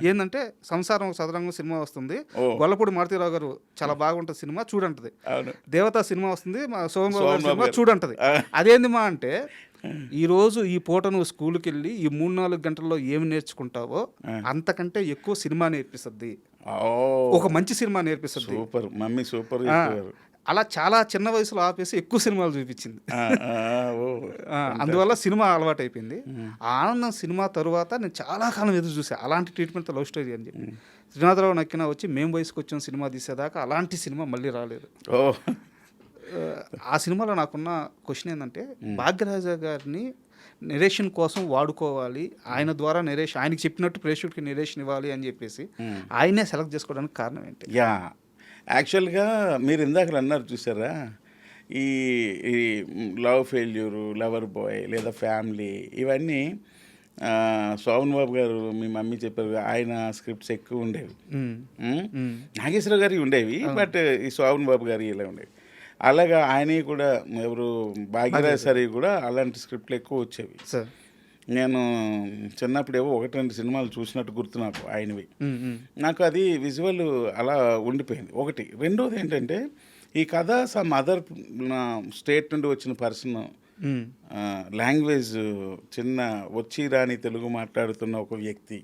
ఏంటంటే సంసారం సదరంగం సినిమా వస్తుంది, గొల్లపూడి మారుతీరావు గారు చాలా బాగుంటుంది సినిమా చూడంటది. దేవతా సినిమా వస్తుంది, మా సోమన్ బాబు గారి సినిమా చూడంటది. అదేంది మా అంటే, ఈరోజు ఈ పూట నువ్వు స్కూల్కి వెళ్ళి ఈ 3-4 గంటల్లో ఏమి నేర్చుకుంటావో అంతకంటే ఎక్కువ సినిమా నేర్పిస్తుంది, ఒక మంచి సినిమా నేర్పిస్తుంది. Super mummy, super. అలా చాలా చిన్న వయసులో ఆపేసి ఎక్కువ సినిమాలు చూపించింది. అందువల్ల సినిమా అలవాటు అయిపోయింది. ఆనందం సినిమా తరువాత నేను చాలా కాలం ఎదురు చూసాను అలాంటి ట్రీట్మెంట్ లవ్ స్టోరీ అని చెప్పి. త్రినాథరావు నక్కిన వచ్చి మేము వయసుకు వచ్చిన సినిమా తీసేదాకా అలాంటి సినిమా మళ్ళీ రాలేదు. ఆ సినిమాలో నాకున్న క్వశ్చన్ ఏంటంటే, భాగ్యరాజా గారిని నెరేషన్ కోసం వాడుకోవాలి, ఆయన ద్వారా ఆయనకి చెప్పినట్టు ప్రేక్షకుడికి నెరేషన్ ఇవ్వాలి అని చెప్పేసి ఆయనే సెలెక్ట్ చేసుకోవడానికి కారణం ఏంటి? యాక్చువల్గా మీరు ఇందాక అన్నారు చూసారా, ఈ లవ్ ఫెయిల్యూరు, లవర్ బాయ్ లేదా ఫ్యామిలీ, ఇవన్నీ శోభన్ బాబు గారు, మీ మమ్మీ చెప్పారు, ఆయన స్క్రిప్ట్స్ ఎక్కువ ఉండేవి. నాగేశ్వరరావు గారి ఉండేవి, బట్ ఈ శోభన్ బాబు గారి ఇలా ఉండేవి. అలాగా ఆయనవి కూడా, ఎవరు భాగ్యరాజ్ సార్ కూడా అలాంటి స్క్రిప్ట్లు ఎక్కువ వచ్చేవి. నేను చిన్నప్పుడు ఏవో 1-2 సినిమాలు చూసినట్టు గుర్తు నాకు ఆయనవి. నాకు అది విజువల్ అలా ఉండిపోయింది ఒకటి. రెండోది ఏంటంటే, ఈ కథ సమ్ అదర్ స్టేట్ నుండి వచ్చిన పర్సన్, లాంగ్వేజ్ చిన్న వచ్చి రాని తెలుగు మాట్లాడుతున్న ఒక వ్యక్తి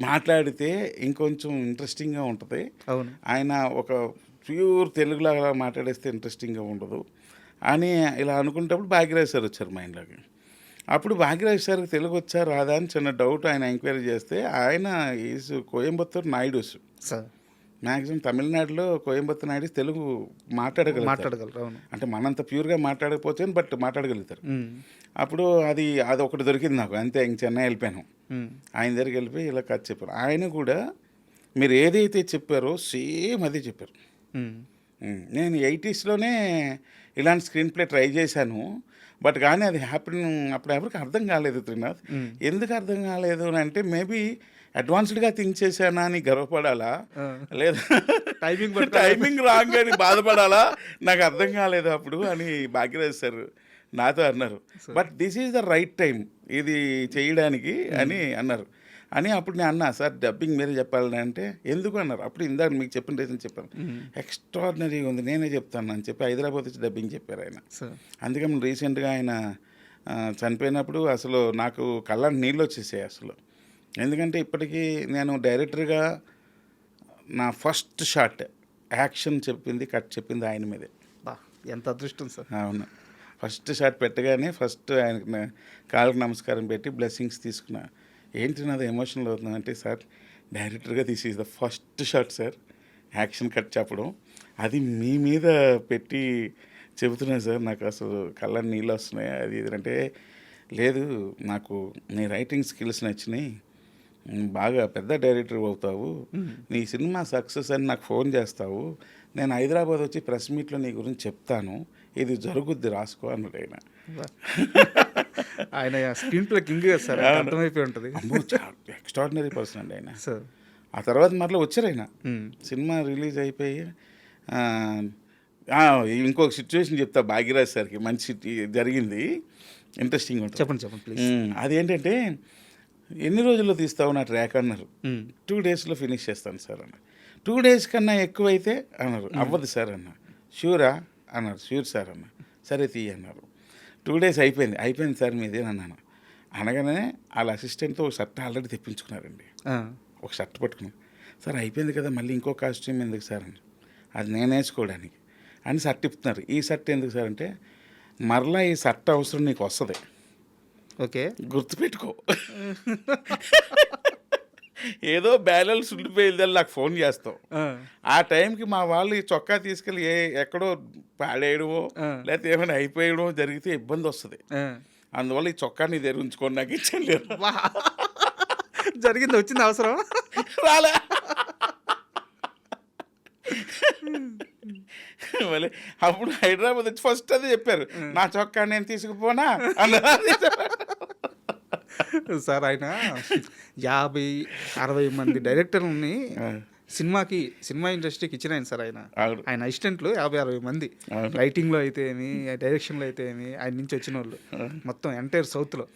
మాట్లాడితే ఇంకొంచెం ఇంట్రెస్టింగ్గా ఉంటుంది. ఆయన ఒక ప్యూర్ తెలుగులాగా మాట్లాడేస్తే ఇంట్రెస్టింగ్గా ఉండదు అని ఇలా అనుకునేటప్పుడు భాగ్యరాజ్ సార్ వచ్చారు మైండ్లోకి. అప్పుడు భాగ్యరాజ్ సార్కి తెలుగు వచ్చా రాదా అని చిన్న డౌట్ ఆయన ఎంక్వైరీ చేస్తే, ఆయన ఈజ్ కోయంబత్తూర్ నాయుడుస్. మ్యాక్సిమం తమిళనాడులో కోయంబత్తూర్ నాయుడు తెలుగు మాట్లాడగలరు. అంటే మనంత ప్యూర్గా మాట్లాడకపోతే బట్ మాట్లాడగలుగుతారు. అప్పుడు అది ఒకటి దొరికింది నాకు, అంతే. ఇంక చెన్నై వెళ్ళిపోయాను, ఆయన దగ్గరికి వెళ్ళిపోయి ఇలా కథ చెప్పారు. ఆయన కూడా మీరు ఏదైతే చెప్పారో సేమ్ అదే చెప్పారు. నేను 80sలోనే ఇలాంటి స్క్రీన్ ప్లే ట్రై చేశాను, బట్ కానీ అది అప్పుడు ఎవరికి అర్థం కాలేదు త్రినాథ్. ఎందుకు అర్థం కాలేదు అని అంటే, మేబీ అడ్వాన్స్డ్గా థింక్ చేశానా అని గర్వపడాలా, లేదా టైమింగ్ రాంగ్ అని బాధపడాలా, నాకు అర్థం కాలేదు అప్పుడు అని భాగ్యరాజ్ సార్ నాతో అన్నారు. But this is the right time ఇది చేయడానికి అని అన్నారు. అని అప్పుడు నేను అన్నా, సార్ డబ్బింగ్ మీరే చెప్పాలని అంటే, ఎందుకు అన్నారు. అప్పుడు ఇందాక మీకు చెప్పిన రీజన్ చెప్పాను. ఎక్స్ట్రాడినరీగా ఉంది, నేనే చెప్తాను అని చెప్పి హైదరాబాద్ వచ్చి డబ్బింగ్ చెప్పారు ఆయన. అందుకే మనం రీసెంట్గా ఆయన చనిపోయినప్పుడు అసలు నాకు కళ్ళ నీళ్ళు వచ్చేసాయి అసలు. ఎందుకంటే ఇప్పటికీ నేను డైరెక్టర్గా నా ఫస్ట్ షాట్ యాక్షన్ చెప్పింది, కట్ చెప్పింది ఆయన మీదే. ఎంత అదృష్టం సార్. అవును, ఫస్ట్ షాట్ పెట్టగానే ఫస్ట్ ఆయనకు కాళ్ళకి నమస్కారం పెట్టి బ్లెస్సింగ్స్ తీసుకున్నా. ఏంటి నాది ఎమోషనల్ అవుతుంది అంటే, సార్ డైరెక్టర్గా this is the first shot sir, action cut చెప్పడం, అది మీ మీద పెట్టి చెబుతున్నా సార్, నాకు అసలు కళ్ళ నీళ్ళు వస్తున్నాయి. అది ఇది అంటే, లేదు నాకు నీ రైటింగ్ స్కిల్స్ నచ్చినాయి, బాగా పెద్ద డైరెక్టర్ అవుతావు, నీ సినిమా సక్సెస్ అని నాకు ఫోన్ చేస్తావు, నేను హైదరాబాద్ వచ్చి ప్రెస్ మీట్లో నీ గురించి చెప్తాను, ఇది జరుగుద్ది రాసుకో అన్నాడు ఆయన. ఆయన స్క్రీన్ ప్లే కింగ్ కదా సార్, అర్థమైపోయి ఉంటుంది. ఎక్స్ట్రాడినరీ పర్సన్ అండి ఆయన. సార్ ఆ తర్వాత మరలా వచ్చారు ఆయన, సినిమా రిలీజ్ అయిపోయి ఇంకొక సిచ్యువేషన్ చెప్తా భాగ్యరాజ్ సార్కి, మంచి జరిగింది, ఇంట్రెస్టింగ్ ఉంటుంది. చెప్పండి ప్లీజ్. అదేంటంటే, ఎన్ని రోజుల్లో తీస్తావు నా ట్రాక్ అన్నారు. 2 daysలో ఫినిష్ చేస్తాను సార్ అన్న. 2 days కన్నా ఎక్కువైతే అన్నారు, అవ్వదు సార్ అన్న. షూరా అన్నారు, షూర్ సార్ అన్న. సరే తీయ అన్నారు. 2 days అయిపోయింది సార్ మీదే అన్నాను. అనగానే వాళ్ళ అసిస్టెంట్తో ఒక షర్ట్ ఆల్రెడీ తెప్పించుకున్నారండి. ఒక షర్ట్ పట్టుకున్నాను. సార్ అయిపోయింది కదా, మళ్ళీ ఇంకో కాస్ట్యూమ్ ఎందుకు సార్ అని, అది నేను వేసుకోవడానికి అని షర్ట్ ఇస్తున్నారు. ఈ షర్ట్ ఎందుకు సార్ అంటే, మరలా ఈ షర్ట్ అవసరం నీకు వస్తుంది, ఓకే గుర్తుపెట్టుకో. ఏదో బ్యాలెన్స్ ఉండిపోయిందని నాకు ఫోన్ చేస్తాం. ఆ టైంకి మా వాళ్ళు ఈ చొక్కా తీసుకెళ్ళి ఎక్కడో పాడేయడమో లేకపోతే ఏమైనా అయిపోయడమో జరిగితే ఇబ్బంది వస్తుంది. అందువల్ల ఈ చొక్కా నీ దగ్గర ఉంచుకొని నాకు ఇచ్చలేదు. జరిగింది, వచ్చింది అవసరం రాలే. మళ్ళీ అప్పుడు హైదరాబాద్ వచ్చి ఫస్ట్ అదే చెప్పారు, నా చొక్కా నేను తీసుకుపోనా అన్నారు. సార్ ఆయన 50-60 మంది డైరెక్టర్ని సినిమా ఇండస్ట్రీకి ఇచ్చిన ఆయన సార్. ఆయన అసిస్టెంట్లు 50-60 మంది, రైటింగ్లో అయితే ఏమి, డైరెక్షన్లో అయితే ఏమి, ఆయన నుంచి వచ్చిన వాళ్ళు మొత్తం ఎంటైర్ సౌత్లో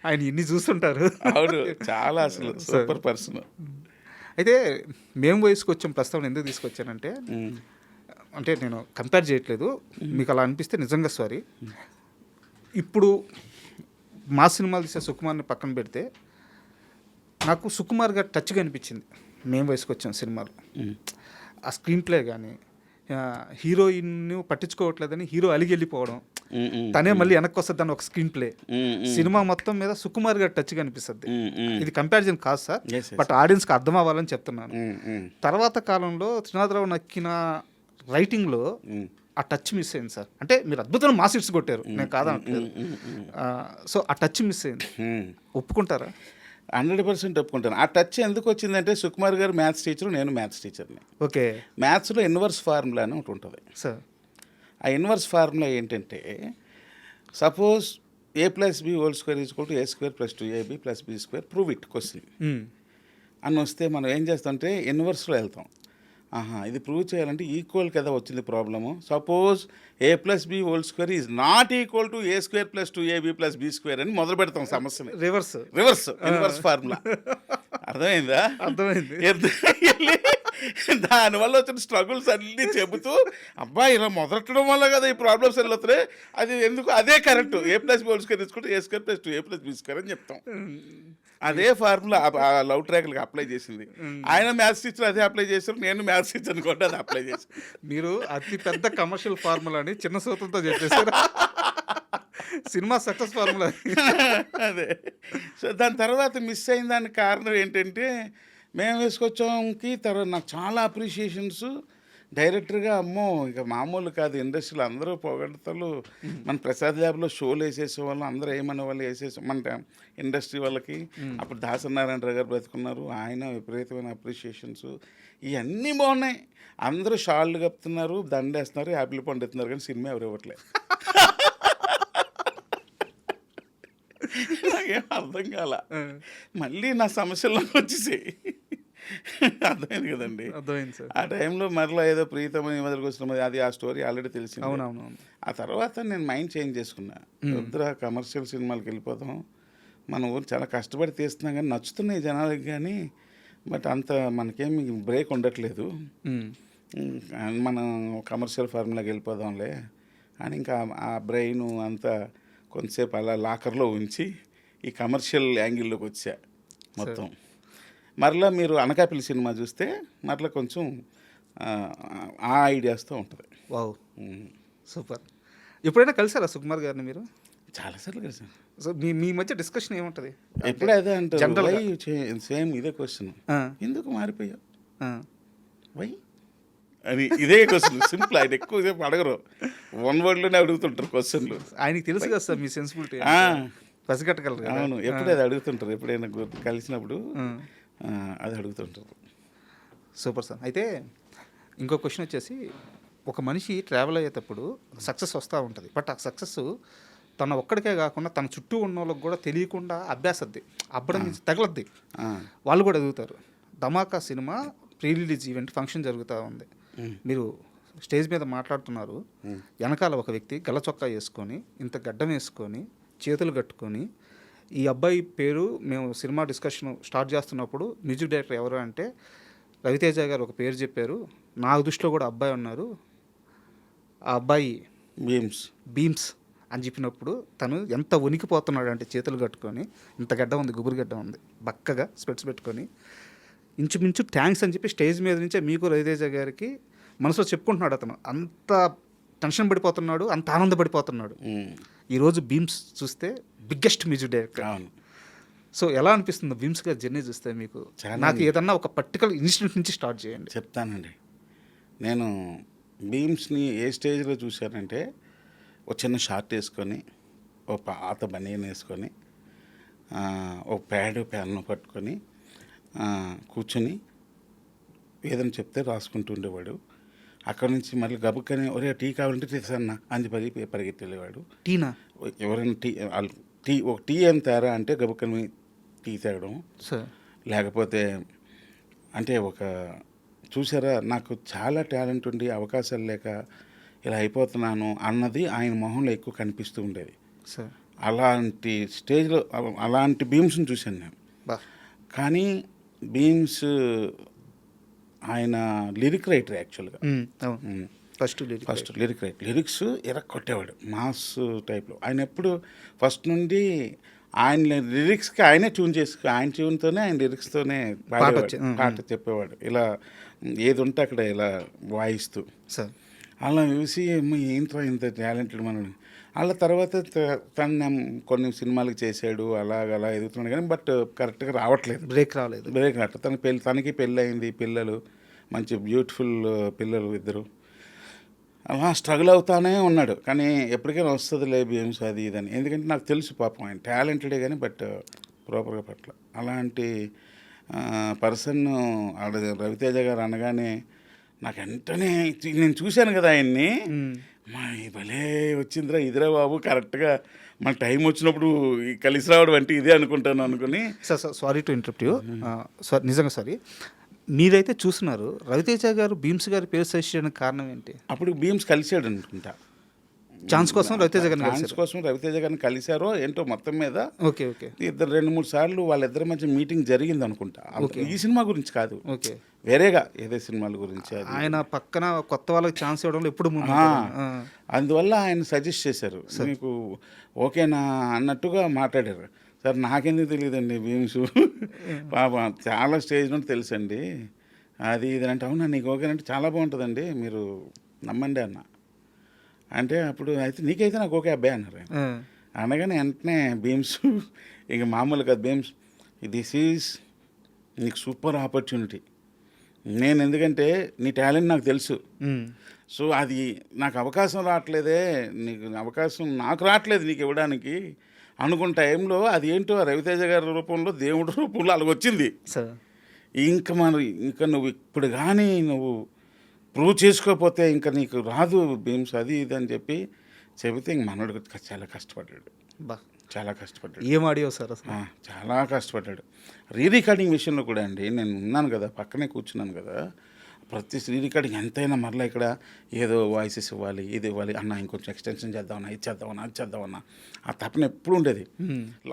ఆయన ఇన్ని చూస్తుంటారు. అవును, చాలా అసలు సూపర్ పర్సన్. అయితే మేము వయసుకు వచ్చాం, ప్రస్తావన ఎందుకు తీసుకొచ్చానంటే, అంటే నేను కంపేర్ చేయట్లేదు, మీకు అలా అనిపిస్తే నిజంగా సారీ. ఇప్పుడు మా సినిమాలు తీసే సుకుమార్ని పక్కన పెడితే నాకు సుకుమార్ గారు టచ్గా అనిపించింది మేము వయసుకు వచ్చాం సినిమాలు. ఆ స్క్రీన్ ప్లే కానీ, హీరోయిన్ పట్టించుకోవట్లేదని హీరో అలిగి వెళ్ళిపోవడం, తనే మళ్ళీ వెనక్కి వస్తుందని ఒక స్క్రీన్ ప్లే, సినిమా మొత్తం మీద సుకుమార్ గారు టచ్గా అనిపిస్తుంది. ఇది కంపారిజన్ కాదు సార్, బట్ ఆడియన్స్కి అర్థం అవ్వాలని చెప్తున్నాను. తర్వాత కాలంలో త్రినాథరావు నక్కిన రైటింగ్లో ఆ టచ్ మిస్ అయింది సార్. అంటే మీరు అద్భుతమైన మాస్ హిట్స్ కొట్టారు, నేను కాదనట్లేదు. సో ఆ టచ్ మిస్ అయింది, ఒప్పుకుంటారా? 100% ఒప్పుకుంటాను. ఆ టచ్ ఎందుకు వచ్చిందంటే, సుకుమార్ గారు మ్యాథ్స్ టీచరు, నేను మ్యాథ్స్ టీచర్ని. ఓకే. మ్యాథ్స్లో ఇన్వర్స్ ఫార్ములా అని ఒకటి ఉంటుంది సార్. ఆ ఇన్వర్స్ ఫార్ములా ఏంటంటే, suppose a+b² = a² + 2ab + b² prove it question అని వస్తే మనం ఏం చేస్తామంటే ఇన్వర్స్లో వెళ్తాం. ఇది ప్రూవ్ చేయాలంటే ఈక్వల్ కదా వచ్చింది problem. Suppose a+b² is not equal to a² + 2ab + b² అని మొదలు పెడతాం సమస్యని. Reverse inverse formula. అర్థమైందా? అర్థమైంది. దానివల్ల వచ్చిన స్ట్రగుల్స్ అన్నీ చెబుతూ, అబ్బా ఇలా మొదలెట్టడం వల్ల కదా ఈ ప్రాబ్లమ్స్ అన్నీ వస్తున్నాయి, అది ఎందుకు, అదే కరెక్ట్, a+b² తీసుకుంటే a² + 2ab + b² అని చెప్తాం. అదే ఫార్ములా లవ్ ట్రాక్లకు అప్లై చేసింది. ఆయన మ్యాథ్స్ టీచర్ అదే అప్లై చేశారు, నేను మ్యాథ్స్ టీచర్ అనుకుంటే అది అప్లై చేశాను. మీరు అతి పెద్ద కమర్షియల్ ఫార్ములా అని చిన్న సూత్రంతో చెప్పేశారు, సినిమా సక్సెస్ ఫార్ములా. అదే. సో దాని తర్వాత మిస్ అయిన దానికి కారణం ఏంటంటే, మేము వేసుకొచ్చాంకి తర్వాత నాకు చాలా అప్రిషియేషన్స్ డైరెక్టర్గా. అమ్మో ఇక మామూలు కాదు, ఇండస్ట్రీలో అందరూ పొగడతలు. మన ప్రసాద్ ల్యాబ్లో షోలు వేసేసేవాళ్ళం, అందరూ ఏమనే వాళ్ళు వేసేసాం మన ఇండస్ట్రీ వాళ్ళకి. అప్పుడు దాసనారాయణరావు గారు బ్రతుకున్నారు, ఆయన విపరీతమైన అప్రిషియేషన్స్, ఇవన్నీ బాగున్నాయి. అందరూ షాళ్ళు కప్పుతున్నారు, దండేస్తున్నారు, యాపిల్ పండు ఎత్తున్నారు, కానీ సినిమా ఎవరు ఇవ్వట్లేదు. నాకేం అర్థం కాల. మళ్ళీ నా సమస్యల్లోకి వచ్చేసాయి. అర్థమైంది కదండి. అర్థమైంది సార్. ఆ టైంలో మరలా ఏదో ప్రీతమని మొదలుకు వచ్చిన అది ఆ స్టోరీ ఆల్రెడీ తెలిసింది. అవునవును. ఆ తర్వాత నేను మైండ్ చేంజ్ చేసుకున్నా, వద్దురా కమర్షియల్ సినిమాలకు వెళ్ళిపోతాం, మన ఊరు చాలా కష్టపడి తీస్తున్నాం కానీ నచ్చుతున్నాయి జనాలకి కానీ బట్ అంత మనకేమి బ్రేక్ ఉండట్లేదు. మనం కమర్షియల్ ఫార్ములాకి వెళ్ళిపోదాంలే అని ఇంకా ఆ బ్రెయిన్ అంతా కొంతసేపు అలా లాకర్లో ఉంచి ఈ కమర్షియల్ యాంగిల్లోకి వచ్చా మొత్తం. మరలా మీరు అనకాపల్లి సినిమా చూస్తే మరలా కొంచెం ఆ ఐడియాస్తో ఉంటుంది. Wow, super. ఎప్పుడైనా కలిసారా సుకుమార్ గారిని మీరు? చాలాసార్లు కలిసాను. సో మీ మీ మధ్య డిస్కషన్ ఏముంటుంది? ఎప్పుడే అదే అంటారు, జనరల్గా సేమ్ ఇదే క్వశ్చన్, ఎందుకు మారిపోయావు వై అని ఇదే క్వశ్చన్. సింపుల్, ఆయన ఎక్కువసేపు అడగరు, వన్ వర్డ్లోనే అడుగుతుంటారు క్వశ్చన్లు. ఆయనకి తెలుసు కదా సార్ మీ సెన్సిబిలిటీ, పసిగట్టగలరు. అవును, ఎప్పుడు అది అడుగుతుంటారు, ఎప్పుడైనా కలిసినప్పుడు అది అడుగుతుంటారు. Super sir. అయితే ఇంకో క్వశ్చన్ వచ్చేసి, ఒక మనిషి ట్రావెల్ అయ్యేటప్పుడు సక్సెస్ వస్తూ ఉంటుంది, బట్ ఆ సక్సెస్ తన ఒక్కడికే కాకుండా తన చుట్టూ ఉన్న వాళ్ళకి కూడా తెలియకుండా అభ్యాసద్ది, అబ్బడం నుంచి తగలద్ది, వాళ్ళు కూడా ఎదుగుతారు. ధమాకా సినిమా ప్రీ రిలీజ్ ఈవెంట్ ఫంక్షన్ జరుగుతూ ఉంది, మీరు స్టేజ్ మీద మాట్లాడుతున్నారు, వెనకాల ఒక వ్యక్తి గల్ల చొక్కా వేసుకొని ఇంత గడ్డం వేసుకొని చేతులు కట్టుకొని, ఈ అబ్బాయి పేరు మేము సినిమా డిస్కషన్ స్టార్ట్ చేస్తున్నప్పుడు మ్యూజిక్ డైరెక్టర్ ఎవరు అంటే రవితేజ గారు ఒక పేరు చెప్పారు, నా దృష్టిలో కూడా అబ్బాయి ఉన్నారు, ఆ అబ్బాయి బీమ్స్ అని చెప్పినప్పుడు తను ఎంత వణికిపోతున్నాడు అంటే చేతులు కట్టుకొని, ఇంత గడ్డ ఉంది, గుబురు గడ్డ ఉంది, బక్కగా స్పెట్స్ పెట్టుకొని ఇంచుమించు థ్యాంక్స్ అని చెప్పి స్టేజ్ మీద నుంచే మీకు రవితేజ గారికి మనసులో చెప్పుకుంటున్నాడు. అతను అంత టెన్షన్ పడిపోతున్నాడు, అంత ఆనందపడిపోతున్నాడు. ఈరోజు బీమ్స్ చూస్తే బిగ్గెస్ట్ మ్యూజిక్ డైరెక్టర్. సో ఎలా అనిపిస్తుంది బీమ్స్ గారి జర్నీ చూస్తే మీకు? నాకు ఏదన్నా ఒక పర్టికులర్ ఇన్సిడెంట్ నుంచి స్టార్ట్ చేయండి. చెప్తానండి. నేను బీమ్స్ని ఏ స్టేజ్లో చూశానంటే, ఒక చిన్న షార్ట్ వేసుకొని, ఒక పాత బనీన్ వేసుకొని, ఒక ప్యాడ్ పెన్ను పట్టుకొని కూర్చొని ఏదైనా చెప్తే రాసుకుంటూ ఉండేవాడు. అక్కడ నుంచి మళ్ళీ గబుక్కని ఒరే టీ కావాలంటే తెసన్నా అని పరిగెత్తి వెళ్ళేవాడు. టీనా ఎవరైనా ఒక టీ ఏం తేరా అంటే గబుక్కని టీ తేగడం, లేకపోతే అంటే ఒక చూసారా నాకు చాలా టాలెంట్ ఉండి అవకాశాలు లేక ఇలా అయిపోతున్నాను అన్నది ఆయన మొహంలో ఎక్కువ కనిపిస్తూ ఉండేది. అలాంటి స్టేజ్లో అలాంటి బీమ్స్ని చూశాను నేను. కానీ బీమ్స్ ఆయన లిరిక్ రైటర్ యాక్చువల్గా. ఫస్ట్ లిరిక్ రైటర్, లిరిక్స్ ఎరక్కొట్టేవాడు మాస్ టైప్లో. ఆయన ఎప్పుడు ఫస్ట్ నుండి ఆయన లిరిక్స్కి ఆయనే ట్యూన్ చేసుకు, ఆయన ట్యూన్తోనే ఆయన లిరిక్స్తోనే పాట చెప్పేవాడు. ఇలా ఏది ఉంటే అక్కడ ఇలా వాయిస్తూ. అలా చూసి ఏంట్రా ఇంత టాలెంటెడ్ మనం. అలా తర్వాత తను కొన్ని సినిమాలకు చేశాడు, అలా ఎదుగుతున్నాడు కానీ బట్ కరెక్ట్గా రావట్లేదు, బ్రేక్ రావట్లేదు. తనకి పెళ్ళి అయింది, పిల్లలు మంచి బ్యూటిఫుల్ పిల్లలు ఇద్దరు. అలా స్ట్రగుల్ అవుతానే ఉన్నాడు, కానీ ఎప్పటికైనా వస్తుందిలే బీమ్స్ అది ఇదని. ఎందుకంటే నాకు తెలుసు పాపం ఆయన టాలెంటెడే కానీ బట్ ప్రాపర్గా పట్ల. అలాంటి పర్సన్ రవితేజ గారు అనగానే నాకు వెంటనే నేను చూశాను కదా ఆయన్ని, మా భలే వచ్చిందిరా ఇదిరా బాబు, కరెక్ట్గా మన టైం వచ్చినప్పుడు కలిసి రావడం అంటే ఇదే అనుకుంటాను అనుకుని. సారీ టు ఇంటరప్ట్ యూ, నిజంగా సారీ. మీరైతే చూస్తున్నారు, రవితేజ గారు బీమ్స్ గారి పేరు సజెస్ట్ చేయడానికి కారణం ఏంటి? అప్పుడు బీమ్స్ కలిసాడు అనుకుంటా, ఛాన్స్ కోసం రవితేజ గారిని కలిశారో ఏంటో మొత్తం మీద. ఓకే ఇద్దరు 2-3 సార్లు వాళ్ళిద్దరి మధ్య మీటింగ్ జరిగింది అనుకుంటా. ఈ సినిమా గురించి కాదు, ఓకే వేరేగా ఏదే సినిమాల గురించి. ఆయన పక్కన కొత్త వాళ్ళకి ఛాన్స్ ఇవ్వడంలో ఎప్పుడు అందువల్ల ఆయన సజెస్ట్ చేశారు, మీకు ఓకేనా అన్నట్టుగా మాట్లాడారు. సార్ నాకెందుకు తెలియదండి బీమ్స్, పాప చాలా స్టేజ్ నుండి తెలుసండి అది ఇది అంటే. అవునా నీకు ఓకేనంటే చాలా బాగుంటుందండి, మీరు నమ్మండి అన్న అంటే. అప్పుడు అయితే నీకైతే నాకు ఓకే అబ్బాయి అన్నారు. అనగానే వెంటనే బీమ్స్ ఇక మామూలు కదా, బీమ్స్ దిస్ ఈజ్ నీకు సూపర్ ఆపర్చునిటీ. నేను ఎందుకంటే నీ టాలెంట్ నాకు తెలుసు, సో అది నాకు అవకాశం రావట్లేదే, నీకు అవకాశం నాకు రావట్లేదు నీకు ఇవ్వడానికి అనుకున్న టైంలో అది ఏంటో రవితేజ గారి రూపంలో దేవుడి రూపంలో అలాగ వచ్చింది. ఇంకా నువ్వు ఇప్పుడు కానీ నువ్వు ప్రూవ్ చేసుకోకపోతే ఇంకా నీకు రాదు బీమ్స్ అది ఇది అని చెప్పి చెబితే ఇంక మనోడు చాలా కష్టపడ్డాడు, చాలా కష్టపడ్డాడు. ఏం ఆడియో సార్ అసలు, చాలా కష్టపడ్డాడు. రీ రికార్డింగ్ విషయంలో కూడా అండి, నేను ఉన్నాను కదా, పక్కనే కూర్చున్నాను కదా, ప్రతి స్క్రీన్ రికార్డింగ్ ఎంతైనా మరలా ఇక్కడ ఏదో వాయిసెస్ ఇవ్వాలి, ఇది ఇవ్వాలి అన్న, ఇంకొంచెం ఎక్స్టెన్షన్ చేద్దామన్నా, ఇది చేద్దామన్నా, అది చేద్దామన్నా, ఆ తపన ఎప్పుడు ఉండేది.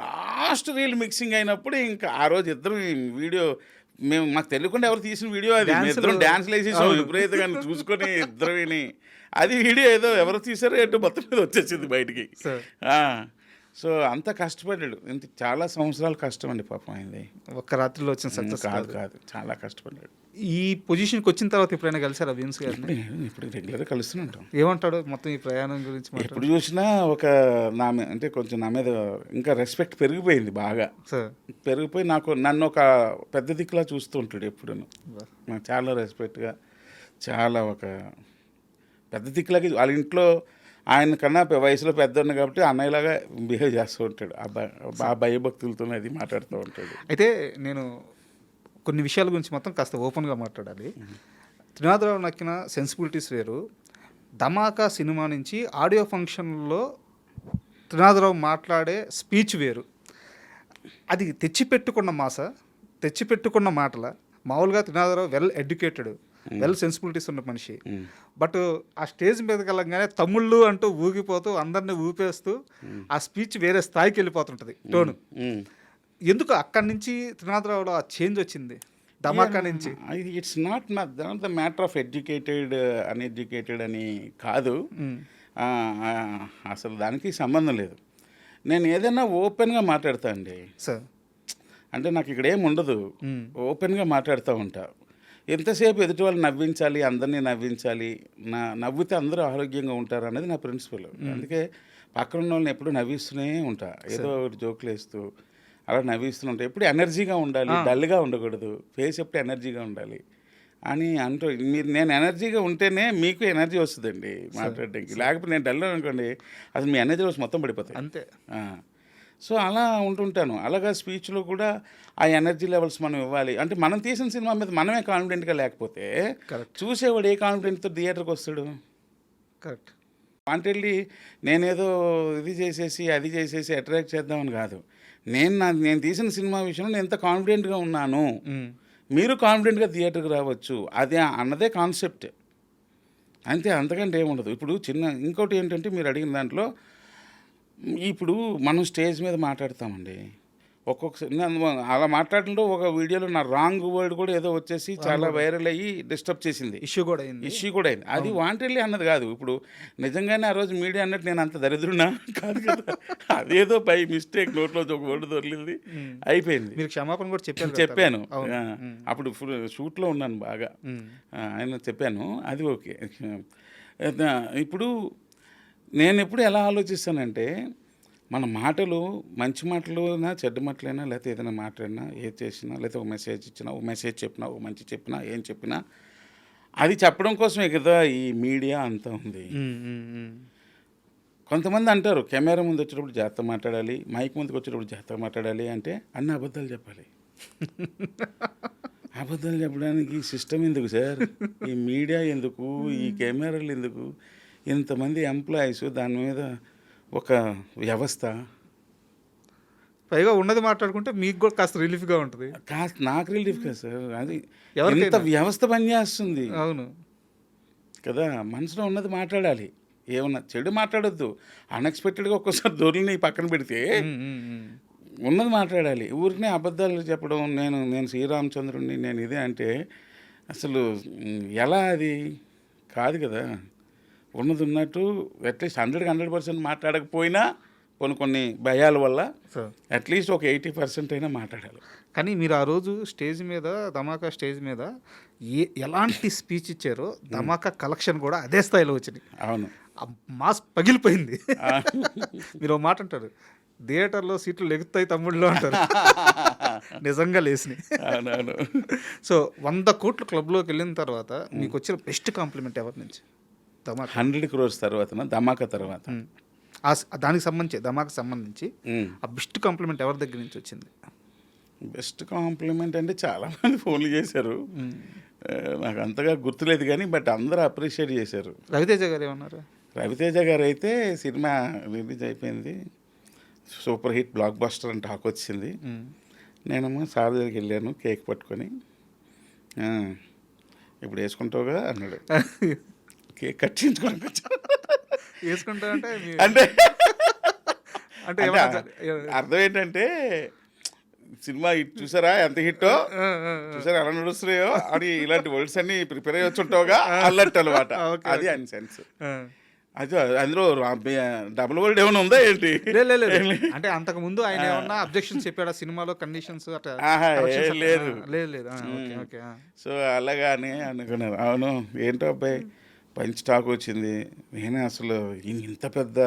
లాస్ట్ రీల్ మిక్సింగ్ అయినప్పుడు ఇంకా ఆ రోజు ఇద్దరం వీడియో మాకు తెలియకుండా ఎవరు తీసిన వీడియో అది, ఇద్దరం డ్యాన్స్లు వేసేసాం విపరీతంగా చూసుకొని ఇద్దరు విని, అది వీడియో ఏదో ఎవరు తీసారో ఏంటో మొత్తం మీద వచ్చేసింది బయటికి. సో అంత కష్టపడ్డాడు, ఇంత చాలా సంవత్సరాలు కష్టం అండి పాపం అయింది. ఒక్క రాత్రిలో వచ్చిన సక్సెస్ కాదు, చాలా కష్టపడ్డాడు. ఈ పొజిషన్కి వచ్చిన తర్వాత ఎప్పుడైనా కలిసారా విన్స్ గారిని? ఇప్పుడు రెగ్యులర్గా కలుస్తూనే ఉంటాం. ఏమంటాడు మొత్తం ఈ ప్రయాణం గురించి? ఎప్పుడు చూసినా ఒక అంటే కొంచెం నా మీద ఇంకా రెస్పెక్ట్ పెరిగిపోయింది బాగా. పెరిగిపోయి నన్ను ఒక పెద్ద దిక్కులా చూస్తూ ఉంటాడు ఎప్పుడు. నాకు చాలా రెస్పెక్ట్గా, చాలా ఒక పెద్ద దిక్కులాగా వాళ్ళ ఇంట్లో ఆయన కన్నా వయసులో పెద్దోడిని కాబట్టి అన్నయ్యలాగా బిహేవ్ చేస్తూ ఉంటాడు. ఆ భయభక్తులతో అది మాట్లాడుతూ ఉంటాడు. అయితే నేను కొన్ని విషయాల గురించి మొత్తం కాస్త ఓపెన్గా మాట్లాడాలి. త్రినాథరావు నక్కిన సెన్సిబిలిటీస్ వేరు. ధమాకా సినిమా నుంచి ఆడియో ఫంక్షన్లో త్రినాథరావు మాట్లాడే స్పీచ్ వేరు. అది తెచ్చిపెట్టుకున్న తెచ్చిపెట్టుకున్న మాటల. మామూలుగా Trinatha Rao well educated, well sensibilities ఉన్న మనిషి. బట్ ఆ స్టేజ్ మీదకి వెళ్ళగానే తమ్ముళ్ళు అంటూ ఊగిపోతూ అందరినీ ఊపేస్తూ ఆ స్పీచ్ వేరే స్థాయికి వెళ్ళిపోతుంటుంది టోను. ఎందుకు అక్కడి నుంచి త్రినాథరావులో ఆ చేంజ్ వచ్చింది ధమాకా నుంచి? It's not the matter of educated uneducated అని కాదు, అసలు దానికి సంబంధం లేదు. నేను ఏదైనా ఓపెన్గా మాట్లాడతా అండి సార్. అంటే నాకు ఇక్కడ ఏమి ఉండదు, ఓపెన్గా మాట్లాడుతూ ఉంటా. ఎంతసేపు ఎదుటి వాళ్ళు నవ్వించాలి, అందరినీ నవ్వించాలి, నవ్వితే అందరూ ఆరోగ్యంగా ఉంటారు అనేది నా ప్రిన్సిపల్. అందుకే పక్కన ఉన్న వాళ్ళని ఎప్పుడు నవ్విస్తూనే ఉంటా, ఏదో ఒకటి జోకులు వేస్తూ అలా నవ్విస్తూ ఉంటా. ఎప్పుడు ఎనర్జీగా ఉండాలి, డల్గా ఉండకూడదు, ఫేస్ ఎప్పుడు ఎనర్జీగా ఉండాలి అని అంటూ నేను ఎనర్జీగా ఉంటేనే మీకు ఎనర్జీ వస్తుందండి మాట్లాడడానికి. లేకపోతే నేను డల్ అనుకోండి, అసలు మీ ఎనర్జీ లెవెల్స్ మొత్తం పడిపోతాయి అంతే. సో అలా ఉంటుంటాను. అలాగా స్పీచ్లో కూడా ఆ ఎనర్జీ లెవెల్స్ మనం ఇవ్వాలి. అంటే మనం తీసిన సినిమా మీద మనమే కాన్ఫిడెంట్గా లేకపోతే చూసేవాడు ఏ కాన్ఫిడెంట్తో థియేటర్కి వస్తాడు? కరెక్ట్. వాంటెడ్లీ నేనేదో ఇది చేసేసి అది చేసేసి అట్రాక్ట్ చేద్దామని కాదు. నేను తీసిన సినిమా విషయంలో నేను ఎంత కాన్ఫిడెంట్గా ఉన్నాను, మీరు కాన్ఫిడెంట్గా థియేటర్కి రావచ్చు, అదే అన్నదే కాన్సెప్ట్ అంతే, అంతకంటే ఏముండదు. ఇప్పుడు ఇంకోటి ఏంటంటే మీరు అడిగిన దాంట్లో ఇప్పుడు మనం స్టేజ్ మీద మాట్లాడతామండి, ఒక్కొక్కసారి అలా మాట్లాడడంలో ఒక వీడియోలో నా రాంగ్ వర్డ్ కూడా ఏదో వచ్చేసి చాలా వైరల్ అయ్యి డిస్టర్బ్ చేసింది, ఇష్యూ కూడా అయింది. అది వాంటెడ్లీ అన్నది కాదు. ఇప్పుడు నిజంగానే ఆ రోజు మీడియా అన్నట్టు నేను అంత దరిద్రున్నా కాదు కదా, అదేదో బై మిస్టేక్ నోట్లో ఒక వర్డ్ దొరికింది, అయిపోయింది. మీరు క్షమాపణ కూడా చెప్పాను. అప్పుడు షూట్లో ఉన్నాను బాగా, ఆయన చెప్పాను, అది ఓకే. ఇప్పుడు నేను ఎప్పుడు ఎలా ఆలోచిస్తానంటే, మన మాటలు మంచి మాటలునా చెడ్డ మాటలైనా, లేకపోతే ఏదైనా మాట్లాడినా, ఏది చేసినా, లేకపోతే ఒక మెసేజ్ ఇచ్చినా, ఒక మెసేజ్ చెప్పినా, ఒక మంచి చెప్పినా, ఏం చెప్పినా అది చెప్పడం కోసమే కదా ఈ మీడియా అంతా ఉంది. కొంతమంది అంటారు కెమెరా ముందు వచ్చేటప్పుడు జాగ్రత్త మాట్లాడాలి, మైక్ ముందుకు వచ్చేటప్పుడు జాగ్రత్తగా మాట్లాడాలి అంటే అన్ని అబద్ధాలు చెప్పాలి. అబద్ధాలు చెప్పడానికి సిస్టమ్ ఎందుకు సార్? ఈ మీడియా ఎందుకు? ఈ కెమెరాలు ఎందుకు? ఇంతమంది ఎంప్లాయీస్, దాని మీద ఒక వ్యవస్థ, పైగా ఉన్నది మాట్లాడుకుంటే మీకు కూడా కాస్త రిలీఫ్గా ఉంటుంది. కాస్త నాకు రిలీఫ్ కదా సార్, అది ఎంత వ్యవస్థ పనిచేస్తుంది. అవును కదా, మనసులో ఉన్నది మాట్లాడాలి, ఏమన్నా చెడు మాట్లాడొద్దు. అన్ఎక్స్పెక్టెడ్గా ఒక్కోసారి దొరిని పక్కన పెడితే ఉన్నది మాట్లాడాలి. ఊరికనే అబద్ధాలు చెప్పడం, నేను శ్రీరామచంద్రుడిని, నేను ఇదే అంటే అసలు ఎలా? అది కాదు కదా. ఉన్నది ఉన్నట్టు అట్లీస్ట్ 100% మాట్లాడకపోయినా కొన్ని భయాల వల్ల అట్లీస్ట్ ఒక 80% అయినా మాట్లాడాలి. కానీ మీరు ఆ రోజు స్టేజ్ మీద, ధమాకా స్టేజ్ మీద ఎలాంటి స్పీచ్ ఇచ్చారో ధమాకా కలెక్షన్ కూడా అదే స్థాయిలో వచ్చింది. అవును, మాస్ పగిలిపోయింది. మీరు మాట అంటారు, థియేటర్లో సీట్లు లెగుతాయి తమ్ముళ్ళు అంటారు, నిజంగా లేసినాయి. అవునవును. సో 100 కోట్లు క్లబ్లోకి వెళ్ళిన తర్వాత మీకు వచ్చిన బెస్ట్ కాంప్లిమెంట్ ఎవరి నుంచి? 100 crores తర్వాత, ధమాకా తర్వాత, దానికి సంబంధించి ధమాకా సంబంధించి ఆ బెస్ట్ కాంప్లిమెంట్ ఎవరి దగ్గర నుంచి వచ్చింది? బెస్ట్ కాంప్లిమెంట్ అంటే చాలామంది ఫోన్లు చేశారు, నాకు అంతగా గుర్తులేదు కానీ బట్ అందరూ అప్రిషియేట్ చేశారు. రవితేజ గారు ఏమన్నారు? రవితేజ గారు అయితే సినిమా రిలీజ్ అయిపోయింది, సూపర్ హిట్ బ్లాక్ బస్టర్ అని టాక్ వచ్చింది. నేనేమో సార్ దగ్గరికి వెళ్ళాను కేక్ పట్టుకొని, ఇప్పుడు వేసుకుంటావుగా అన్నాడు. కేక్ కట్ చేయించుకోవడానికి వచ్చాను. వేసుకుంటా అంటే అంటే అంటే అంటే ఏమన్నా అర్థం ఏంటంటే సినిమా హిట్ చూసారా ఎంత హిట్టో, చూసారా ఎలా నడుస్తున్నాయో అని ఇలాంటి వర్డ్స్ అన్ని ప్రిపేర్ అయ్యి వచ్చుంటావుగా అన్నట్టు అనమాట. అది అని సెన్స్. అది అందులో డబుల్ వర్డ్ ఏమైనా ఉందా ఏంటి? అంటే అంతకు ముందు ఆయన ఏమన్నా అబ్జెక్షన్స్ చెప్పాడా సినిమాలో, కండిషన్స్ అట్లా? లేదు. లేదు. ఓకే. సో అలాగానే అనుకున్నారు. అవును ఏంటో అబ్బాయి పంచ్ స్టాక్ వచ్చింది, నేనే అసలు ఇంత పెద్ద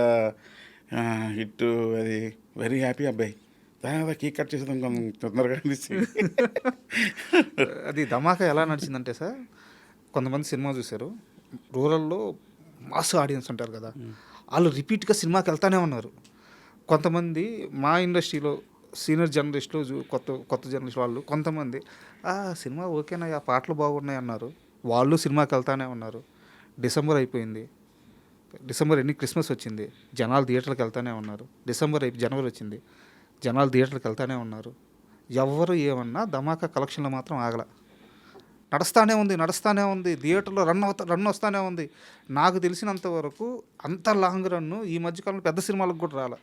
హిట్, అది వెరీ హ్యాపీ అబ్బాయి. తర్వాత కేక్ కట్ చేసేదాం కొంచెం తొందరగా అనిపించి. అది ధమాకా ఎలా నడిచిందంటే సార్, కొంతమంది సినిమా చూశారు, రూరల్లో మాస్ ఆడియన్స్ ఉంటారు కదా, వాళ్ళు రిపీట్గా సినిమాకి వెళ్తానే ఉన్నారు. కొంతమంది మా ఇండస్ట్రీలో సీనియర్ జర్నలిస్టులు, కొత్త జర్నలిస్ట్ వాళ్ళు కొంతమంది సినిమా ఓకేనా, ఆ పాటలు బాగున్నాయి అన్నారు, వాళ్ళు సినిమాకి వెళ్తానే ఉన్నారు. డిసెంబర్ అయిపోయింది, డిసెంబర్ క్రిస్మస్ వచ్చింది, జనాలు థియేటర్కి వెళ్తానే ఉన్నారు. జనవరి వచ్చింది, జనాలు థియేటర్కి వెళ్తానే ఉన్నారు. ఎవరు ఏమన్నా ధమాకా కలెక్షన్లో మాత్రం ఆగల, నడుస్తానే ఉంది థియేటర్లో రన్ వస్తూనే ఉంది. నాకు తెలిసినంత వరకు అంత లాంగ్ రన్ను ఈ మధ్యకాలంలో పెద్ద సినిమాలకు కూడా రాల.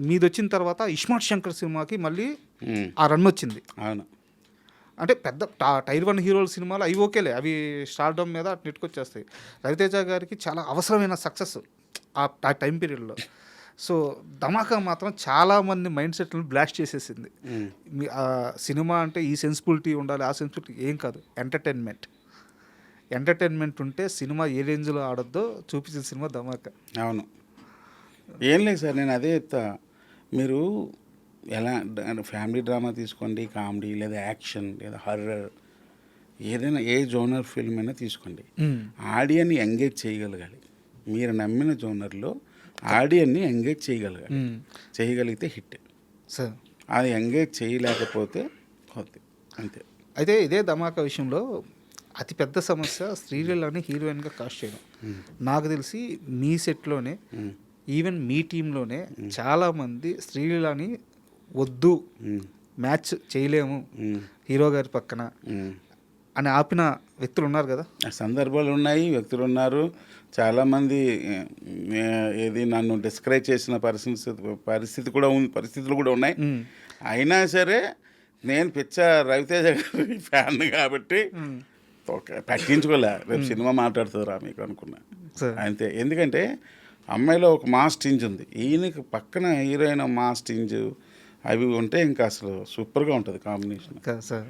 మీది వచ్చిన తర్వాత ఇస్మార్ట్ శంకర్ సినిమాకి మళ్ళీ ఆ రన్ వచ్చింది. అవును, అంటే పెద్ద టైర్ 1 హీరోల సినిమాలు అవి ఓకేలే, అవి స్టార్డమ్ మీద అటు నెట్టుకొచ్చేస్తాయి. రవితేజ గారికి చాలా అవసరమైన సక్సెస్ ఆ టైం పీరియడ్లో. సో ధమాకా మాత్రం చాలామంది మైండ్ సెట్లను బ్లాస్ట్ చేసేసింది. సినిమా అంటే ఈ సెన్సిబిలిటీ ఉండాలి, ఆ సెన్సిబిలిటీ ఏం కాదు, ఎంటర్టైన్మెంట్ ఉంటే సినిమా ఏ రేంజ్లో ఆడొద్దో చూపించిన సినిమా ధమాకా. అవును, ఏం లేదు సార్, నేను అదే చెప్తా. మీరు ఎలా ఫ్యామిలీ డ్రామా తీసుకోండి, కామెడీ లేదా యాక్షన్ లేదా హర్రర్, ఏదైనా ఏ జోనర్ ఫిల్మ్ అయినా తీసుకోండి, ఆడియన్ని ఎంగేజ్ చేయగలగాలి. మీరు నమ్మిన జోనర్లో ఆడియన్ని ఎంగేజ్ చేయగలిగితే హిట్ సార్. అది ఎంగేజ్ చేయలేకపోతే పోతే అంతే. అయితే ఇదే ధమాకా విషయంలో అతిపెద్ద సమస్య శ్రీలీలని హీరోయిన్గా కాస్ట్ చేయడం. నాకు తెలిసి మీ సెట్లోనే, ఈవెన్ మీ టీంలోనే చాలామంది శ్రీలీలని వద్దు, మ్యాచ్ చేయలేము హీరో గారి పక్కన అని ఆపిన వ్యక్తులు ఉన్నారు కదా. సందర్భాలు ఉన్నాయి, వ్యక్తులు ఉన్నారు. చాలామంది ఏది నన్ను డిస్కరేజ్ చేసిన పరిస్థితులు కూడా ఉన్నాయి. అయినా సరే నేను రవితేజ గారి ఫ్యాన్ కాబట్టి పట్టించుకోలే. రేపు సినిమా మాట్లాడుతుందిరా మీకు అనుకున్నా అంతే. ఎందుకంటే అమ్మాయిలో ఒక మాస్ టింజ్ ఉంది, ఈయనకి పక్కన హీరోయిన్ మాస్ టింజ్ అవి ఉంటే ఇంకా అసలు సూపర్గా ఉంటుంది కాంబినేషన్ కదా సార్.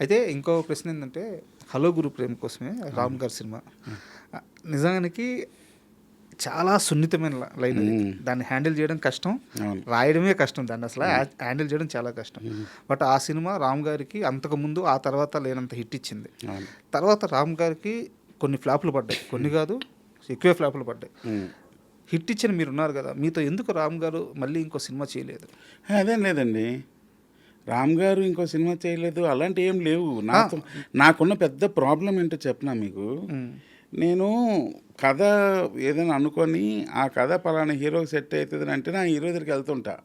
అయితే ఇంకో ప్రశ్న ఏంటంటే, హలో గురు ప్రేమ కోసమే రామ్ గారి సినిమా నిజానికి చాలా సున్నితమైన లైన్. దాన్ని హ్యాండిల్ చేయడం కష్టం, రాయడమే కష్టం, దాన్ని అసలు హ్యాండిల్ చేయడం చాలా కష్టం. బట్ ఆ సినిమా రామ్ గారికి అంతకుముందు ఆ తర్వాత లేనంత హిట్ ఇచ్చింది. తర్వాత రామ్ గారికి కొన్ని ఫ్లాపులు పడ్డాయి, కొన్ని కాదు ఎక్కువే ఫ్లాపులు పడ్డాయి. హిట్ ఇచ్చిన మీరు ఉన్నారు కదా, మీతో ఎందుకు రామ్ గారు మళ్ళీ ఇంకో సినిమా చేయలేదు? అదేం లేదండి, రామ్ గారు ఇంకో సినిమా చేయలేదు అలాంటి ఏం లేవు. నాకున్న పెద్ద ప్రాబ్లం ఏంటో చెప్పనా మీకు. నేను కథ ఏదైనా అనుకొని ఆ కథ పలానా హీరోకి సెట్ అవుతుంది అంటే నా హీరో దగ్గరికి వెళ్తుంటా,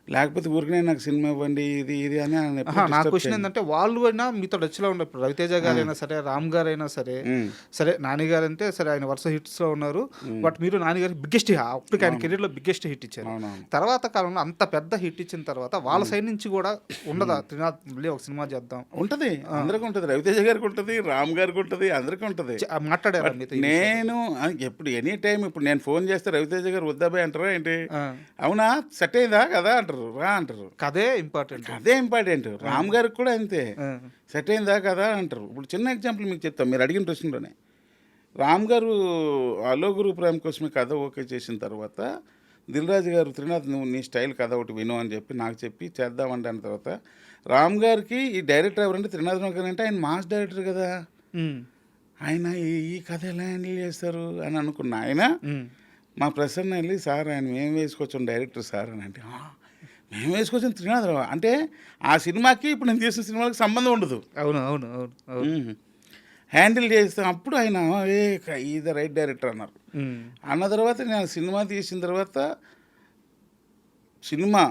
లేకపోతే ఊరికనే నాకు సినిమా ఇవ్వండి ఇది అని. నా క్వశ్చన్ ఏంటంటే, వాళ్ళు అయినా మీతో టచ్లో ఉన్నప్పుడు రవితేజ గారైనా సరే, రామ్ గారైనా సరే, నాని గారు అంటే సరే ఆయన వరుస హిట్స్లో ఉన్నారు. బట్ మీరు నాని గారికి బిగ్గెస్ట్, అప్పటికి ఆయన కెరీర్లో బిగ్గెస్ట్ హిట్ ఇచ్చారు. తర్వాత కాలంలో అంత పెద్ద హిట్ ఇచ్చిన తర్వాత వాళ్ళ సైడ్ నుంచి కూడా ఉండదా, త్రినాథ్ మళ్ళీ ఒక సినిమా చేద్దాం? ఉంటుంది, అందరికీ ఉంటుంది, రవితేజ గారికి ఉంటుంది, రామ్ గారికి ఉంటుంది, అందరికీ ఉంటుంది. మాట్లాడారు మీతో? నేను ఎప్పుడు ఎనీ టైం ఇప్పుడు నేను ఫోన్ చేస్తే రవితేజ గారు వద్దాబాయ్ అంటారా ఏంటి, అవునా సెట్ అయిందా కదా అంటారు, రా అంటారు. కదే ఇంపార్టెంట్, రామ్ గారికి కూడా అంతే, సెట్ అయిందా కదా అంటారు. ఇప్పుడు చిన్న ఎగ్జాంపుల్ మీకు చెప్తాం, మీరు అడిగిన ప్రశ్నలోనే. రామ్ గారు హలో గురు ప్రేమ కోసమే కథ ఓకే చేసిన తర్వాత దిల్ రాజు గారు, త్రినాథ్ నువ్వు నీ స్టైల్ కథ ఒకటి విను అని చెప్పి నాకు చెప్పి చేద్దామంటే అన్న తర్వాత రామ్ గారికి ఈ డైరెక్టర్ ఎవరంటే త్రినాథ్ గారు అంటే ఆయన మాస్ డైరెక్టర్ కదా, ఆయన ఈ కథ ఎలా హ్యాండిల్ చేస్తారు అని అనుకున్నా. ఆయన మా ప్రసన్న వెళ్ళి, సార్ ఆయన మేము వేసుకొచ్చాం డైరెక్టర్ సార్ అని అంటే, మేము వేసుకొచ్చాం త్రినాథరావు అంటే ఆ సినిమాకి ఇప్పుడు నేను చేసిన సినిమాకి సంబంధం ఉండదు. అవును హ్యాండిల్ చేస్తాం. అప్పుడు ఆయన ఈజ్ ద రైట్ డైరెక్టర్ అన్నారు. అన్న తర్వాత నేను సినిమా తీసిన తర్వాత సినిమా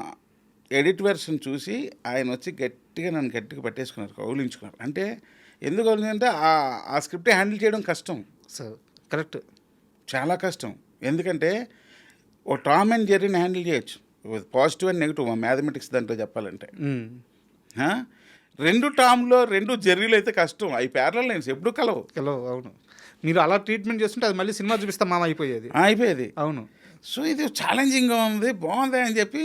ఎడిట్ వెర్షన్ చూసి ఆయన వచ్చి నన్ను గట్టిగా పట్టేసుకున్నారు, కౌలించుకున్నారు. అంటే ఎందుకు అంటే ఆ స్క్రిప్ట్ హ్యాండిల్ చేయడం కష్టం సార్. కరెక్ట్. చాలా కష్టం. ఎందుకంటే ఓ టామ్ అండ్ జెర్రీని హ్యాండిల్ చేయొచ్చు, పాజిటివ్ అండ్ నెగిటివ్ మ్యాథమెటిక్స్ దాంట్లో చెప్పాలంటే. రెండు టామ్లో 2 జెర్రీలు అయితే కష్టం. అవి ప్యారలల్ లైన్స్ ఎప్పుడు కలవు. అవును. మీరు అలా ట్రీట్మెంట్ చేస్తుంటే అది మళ్ళీ సినిమా చూపిస్తే మామ అయిపోయేది. అవును. సో ఇది ఛాలెంజింగ్గా ఉంది, బాగుంది అని చెప్పి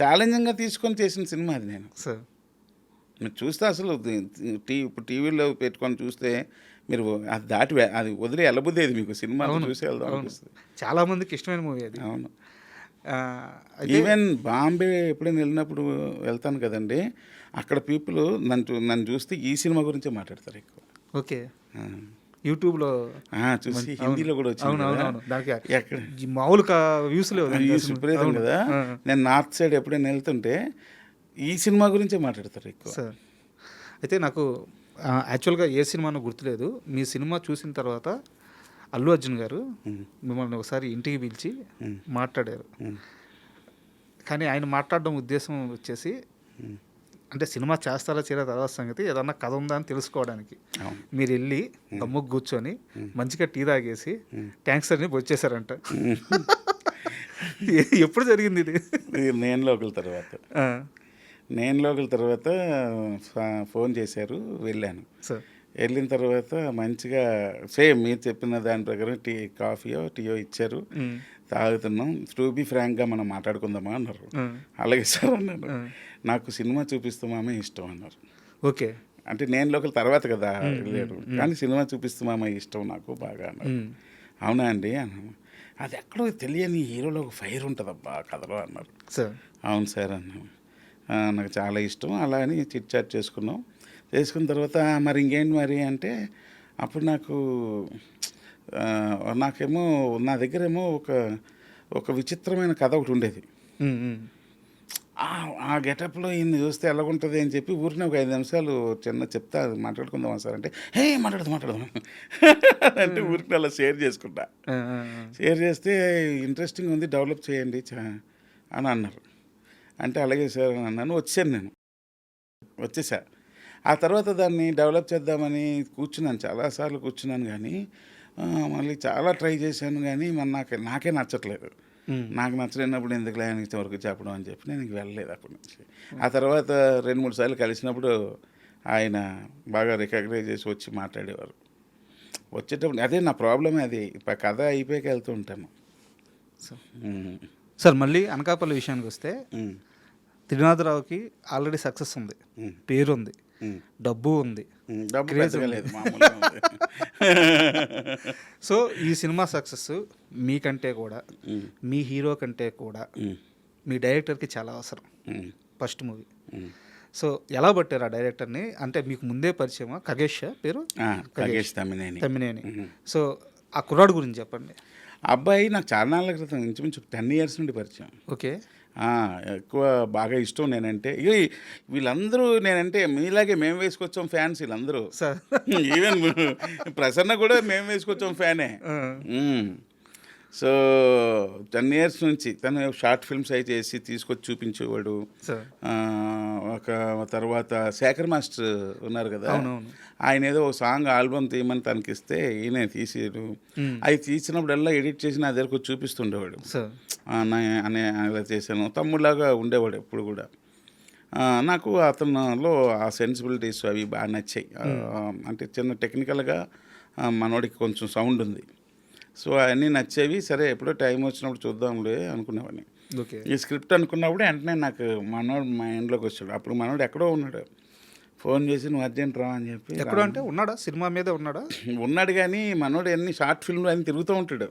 ఛాలెంజింగ్గా తీసుకొని చేసిన సినిమా అది. నేను సార్ మీరు చూస్తే అసలు ఇప్పుడు టీవీలో పెట్టుకొని చూస్తే మీరు అది అది వదిలి వెళ్ళబుద్దేది మీకు, సినిమా చూసి వెళ్దాం అనిపిస్తుంది. చాలా మందికి ఇష్టమైన మూవీ అది. అవును. ఈవెన్ బాంబే ఎప్పుడైనా వెళ్ళినప్పుడు వెళ్తాను కదండి, అక్కడ పీపుల్ నన్ను చూస్తే ఈ సినిమా గురించే మాట్లాడతారు ఎక్కువ. ఓకే. యూట్యూబ్లో చూసి హిందీలో కూడా వచ్చింది. ఎక్కడ మామూలు వ్యూస్ విపరీతం కదా. నేను నార్త్ సైడ్ ఎప్పుడైనా వెళ్తుంటే ఈ సినిమా గురించే మాట్లాడతారు ఎక్కువ. సార్ అయితే నాకు యాక్చువల్గా ఏ సినిమానో గుర్తులేదు. మీ సినిమా చూసిన తర్వాత అల్లు అర్జున్ గారు మిమ్మల్ని ఒకసారి ఇంటికి పిలిచి మాట్లాడారు. కానీ ఆయన మాట్లాడడం ఉద్దేశం వచ్చేసి అంటే సినిమా చేస్తారా చేయరా తర్వాత సంగతి, ఏదన్నా కథ ఉందా అని తెలుసుకోవడానికి. మీరు వెళ్ళి గమ్ముకు కూర్చొని మంచిగా టీ తాగేసి ట్యాంక్స్ అని వచ్చేసారంట. ఎప్పుడు జరిగింది ఇది? నేను లోకల్ తర్వాత ఫోన్ చేశారు, వెళ్ళాను. వెళ్ళిన తర్వాత మంచిగా సేమ్ మీరు చెప్పిన దాని ప్రకారం కాఫీయో టీయో ఇచ్చారు, తాగుతున్నాం. టు బి ఫ్రాంక్గా మనం మాట్లాడుకుందామా అన్నారు. అలాగే సార్ అన్నారు. నాకు సినిమా చూపిస్తామామే ఇష్టం అన్నారు. ఓకే. అంటే నేను లోకల్ తర్వాత కదా వెళ్ళారు, కానీ సినిమా చూపిస్తామామే ఇష్టం నాకు బాగా అన్నారు. అవునా అండి అన్నాను. అది ఎక్కడో తెలియని హీరోలో ఒక ఫైర్ ఉంటుందబ్బా కథలో అన్నారు. అవును సార్ అన్నాను. నాకు చాలా ఇష్టం. అలా అని చిట్ చాట్ చేసుకున్న తర్వాత మరి ఇంకేంటి మరి అంటే అప్పుడు నాకేమో నా దగ్గరేమో ఒక విచిత్రమైన కథ ఒకటి ఉండేది. ఆ గెటప్లో ఈయన్ని చూస్తే ఎలాగుంటుంది అని చెప్పి ఊరిని ఒక 5 నిమిషాలు చెప్తా మాట్లాడుకుందామా సార్ అంటే మాట్లాడదాం అంటే ఊరికి అలా షేర్ చేస్తే ఇంట్రెస్టింగ్ ఉంది, డెవలప్ చేయండి అని అన్నారు. అంటే అలాగే సార్ అని అన్నాను. వచ్చేసా. ఆ తర్వాత దాన్ని డెవలప్ చేద్దామని చాలాసార్లు కూర్చున్నాను, కానీ మళ్ళీ చాలా ట్రై చేశాను, కానీ మరి నాకే నచ్చట్లేదు. నాకు నచ్చలేనప్పుడు ఎందుకు ఆయనకి వరకు చెప్పడం అని చెప్పి నేను వెళ్ళలేదు అప్పటి నుంచి. ఆ తర్వాత 2-3 సార్లు కలిసినప్పుడు ఆయన బాగా రికగ్నైజ్ చేసి వచ్చి మాట్లాడేవారు. వచ్చేటప్పుడు అదే నా ప్రాబ్లమే, అది కథ అయిపోయాక వెళ్తూ ఉంటాను. సార్ మళ్ళీ అనకాపల్లి విషయానికి వస్తే త్రినాథరావుకి ఆల్రెడీ సక్సెస్ ఉంది, పేరుంది, డబ్బు ఉంది, సో ఈ సినిమా సక్సెస్ మీకంటే కూడా మీ హీరో కంటే కూడా మీ డైరెక్టర్కి చాలా అవసరం. First movie. సో ఎలా పట్టారు ఆ డైరెక్టర్ని? అంటే మీకు ముందే పరిచయమా? ఖగేష్ పేరు? ఖగేష్ తమ్మినేని. సో ఆ కుర్రాడు గురించి చెప్పండి. అబ్బాయి నాకు చాలా నాళ్ళ క్రితం, ఇంచుమించు 10 years నుండి పరిచయం. ఓకే. ఎక్కువ బాగా ఇష్టం నేనంటే. వీళ్ళందరూ నేనంటే మీలాగే మేము వేసుకొచ్చాం ఫ్యాన్స్ వీళ్ళందరూ. ఈవెన్ ప్రసన్న కూడా మేము వేసుకొచ్చాం ఫ్యానే. సో 10 years నుంచి తను షార్ట్ ఫిల్మ్స్ అవి చేసి తీసుకొచ్చి చూపించేవాడు. ఒక తర్వాత శేఖర్ మాస్టర్ ఉన్నారు కదా, ఆయన ఏదో ఒక సాంగ్ ఆల్బమ్ తీయమని తనకి ఇస్తే ఈయన తీసేడు. అవి తీసినప్పుడల్లా ఎడిట్ చేసి నా దగ్గరకు వచ్చి చూపిస్తుండేవాడు. అనే అలా చేశాను, తమ్ముళ్ళలాగా ఉండేవాడు ఎప్పుడు కూడా. నాకు అతనిలో ఆ సెన్సిబిలిటీస్ అవి బాగా నచ్చాయి. అంటే చిన్న టెక్నికల్గా మనోడికి కొంచెం సౌండ్ ఉంది, సో అవన్నీ నచ్చేవి. సరే ఎప్పుడో టైం వచ్చినప్పుడు చూద్దాంలే అనుకునేవాడిని. ఈ స్క్రిప్ట్ అనుకున్నప్పుడు వెంటనే నాకు మనోడు మా ఇంట్లోకి వచ్చాడు. అప్పుడు మనోడు ఎక్కడో ఉన్నాడు. ఫోన్ చేసి నువ్వు అర్జెంట్ రా అని చెప్పి. ఎక్కడో అంటే ఉన్నాడా? సినిమా మీద ఉన్నాడు, కానీ మనోడు అన్ని షార్ట్ ఫిల్మ్లు అని తిరుగుతూ ఉంటాడు.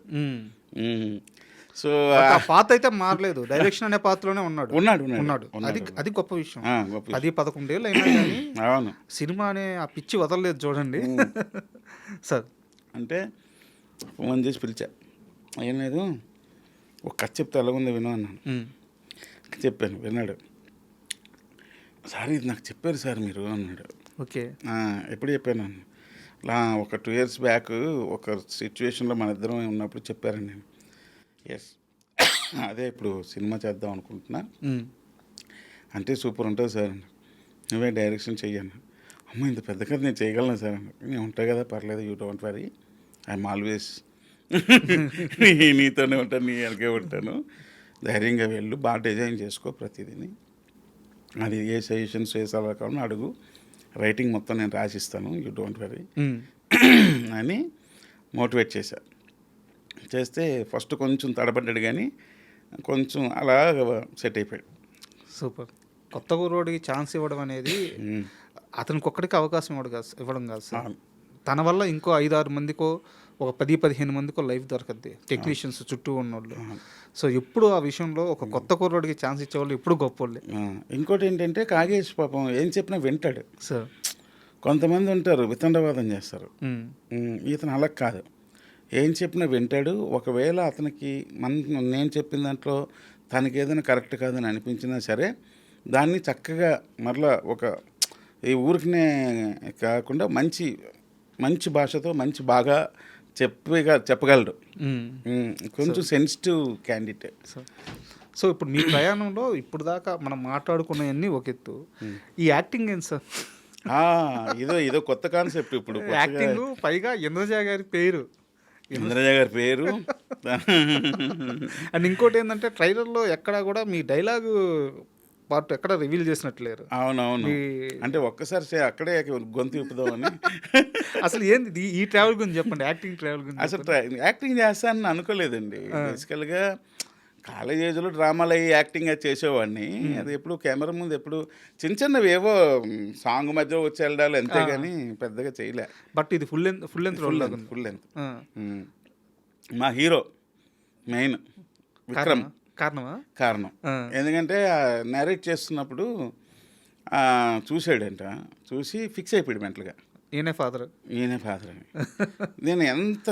సో పాత అయితే మారలేదు, డైరెక్షన్ అనే పాత్రలోనే ఉన్నాడు. అది గొప్ప విషయం. 10-11 ఏళ్ళు అయినా కానీ అవును, సినిమా అనే ఆ పిచ్చి వదలలేదు చూడండి. సార్ అంటే ఫోన్ చేసి పిలిచా, ఏం లేదు ఒక కథ చెప్తే ఎలాగుంది విను అన్నాను. చెప్పాను, విన్నాడు. సార్ ఇది నాకు చెప్పారు సార్ మీరు అన్నాడు. ఓకే. ఎప్పుడు చెప్పాను? అలా ఒక 2 years బ్యాక్ ఒక సిచ్యువేషన్లో మన ఇద్దరం ఉన్నప్పుడు చెప్పారండి నేను. ఎస్, అదే ఇప్పుడు సినిమా చేద్దాం అనుకుంటున్నా అంటే సూపర్ ఉంటుంది సార్ అన్నారు. నువ్వే డైరెక్షన్ చెయ్యను. అమ్మ ఇంత పెద్ద కథ నేను చేయగలను సార్ అన్నారు. నేను ఉంటాయి కదా పర్లేదు, you don't worry, I'm always నీతోనే ఉంటాను, నీ వెనకే ఉంటాను, ధైర్యంగా వెళ్ళు, బాగా డిజైన్ చేసుకో ప్రతిదీని, అది ఏ సజెషన్స్ ఏ సలహా కావాలని అడుగు, రైటింగ్ మొత్తం నేను రాసిస్తాను, యూ డోంట్ వరీ అని మోటివేట్ చేశాను. చేస్తే ఫస్ట్ కొంచెం తడబడ్డాడు కానీ కొంచెం అలా సెట్ అయిపోయాడు. సూపర్. కొత్త కుర్రోడికి ఛాన్స్ ఇవ్వడం అనేది అతనికి ఒక్కడికి అవకాశం ఇవ్వడం కాదు సార్, తన వల్ల ఇంకో 5-6 మందికో ఒక 10-15 మందికో లైఫ్ దొరకద్ది, టెక్నీషియన్స్ చుట్టూ ఉన్నోళ్ళు. సో ఎప్పుడు ఆ విషయంలో ఒక కొత్త కుర్రోడికి ఛాన్స్ ఇచ్చేవాళ్ళు ఎప్పుడు గొప్పోళ్ళే. ఇంకోటి ఏంటంటే కాగేష్ పాపం ఏం చెప్పినా వింటాడు సార్. కొంతమంది ఉంటారు వితండవాదం చేస్తారు, ఇతను అలా కాదు, ఏం చెప్పినా వింటాడు. ఒకవేళ అతనికి నేను చెప్పిన దాంట్లో తనకి ఏదైనా కరెక్ట్ కాదని అనిపించినా సరే దాన్ని చక్కగా మరలా ఒక ఈ ఊరికినే కాకుండా మంచి మంచి భాషతో మంచి బాగా చెప్పగలడు. కొంచెం సెన్సిటివ్ క్యాండిడేట్. సో ఇప్పుడు మీ ప్రయాణంలో ఇప్పుడు దాకా మనం మాట్లాడుకున్నవన్నీ ఒక ఎత్తు, ఈ యాక్టింగ్ ఏంటి సార్? ఇదో కొత్త కాన్సెప్ట్ ఇప్పుడు యాక్టింగ్, పైగా ఇంద్రజ గారి పేరు, ఇంద్రజ గారి పేరు అండ్ ఇంకోటి ఏంటంటే ట్రైలర్లో ఎక్కడా కూడా మీ డైలాగు పార్ట్ ఎక్కడ రివీల్ చేసినట్లేరు. అవునవును, అంటే ఒక్కసారి అక్కడే గొంతు ఇప్పుదామని. అసలు ఏంది ఈ ట్రావెల్ గురించి చెప్పండి, యాక్టింగ్ ట్రావెల్ గురించి. అసలు యాక్టింగ్ చేస్తానని అనుకోలేదండి. బేసికల్గా కాలేజ్ ఏజ్లో డ్రామాలు అయ్యి యాక్టింగ్ అది చేసేవాడిని. అది ఎప్పుడు కెమెరా ముందు ఎప్పుడు చిన్న చిన్నవి ఏవో సాంగ్ మధ్య వచ్చి వెళ్ళడాలి అంతేగాని పెద్దగా చేయలే. బట్ ఇది ఫుల్ లెంత్ రోల్. మా హీరో మెయిన్ విక్రమ్ కారణం. ఎందుకంటే నరేట్ చేస్తున్నప్పుడు చూసాడంట, చూసి ఫిక్స్ అయిపోయాడు మెంటల్గా, ఈయనే ఫాదర్ అని. నేను ఎంత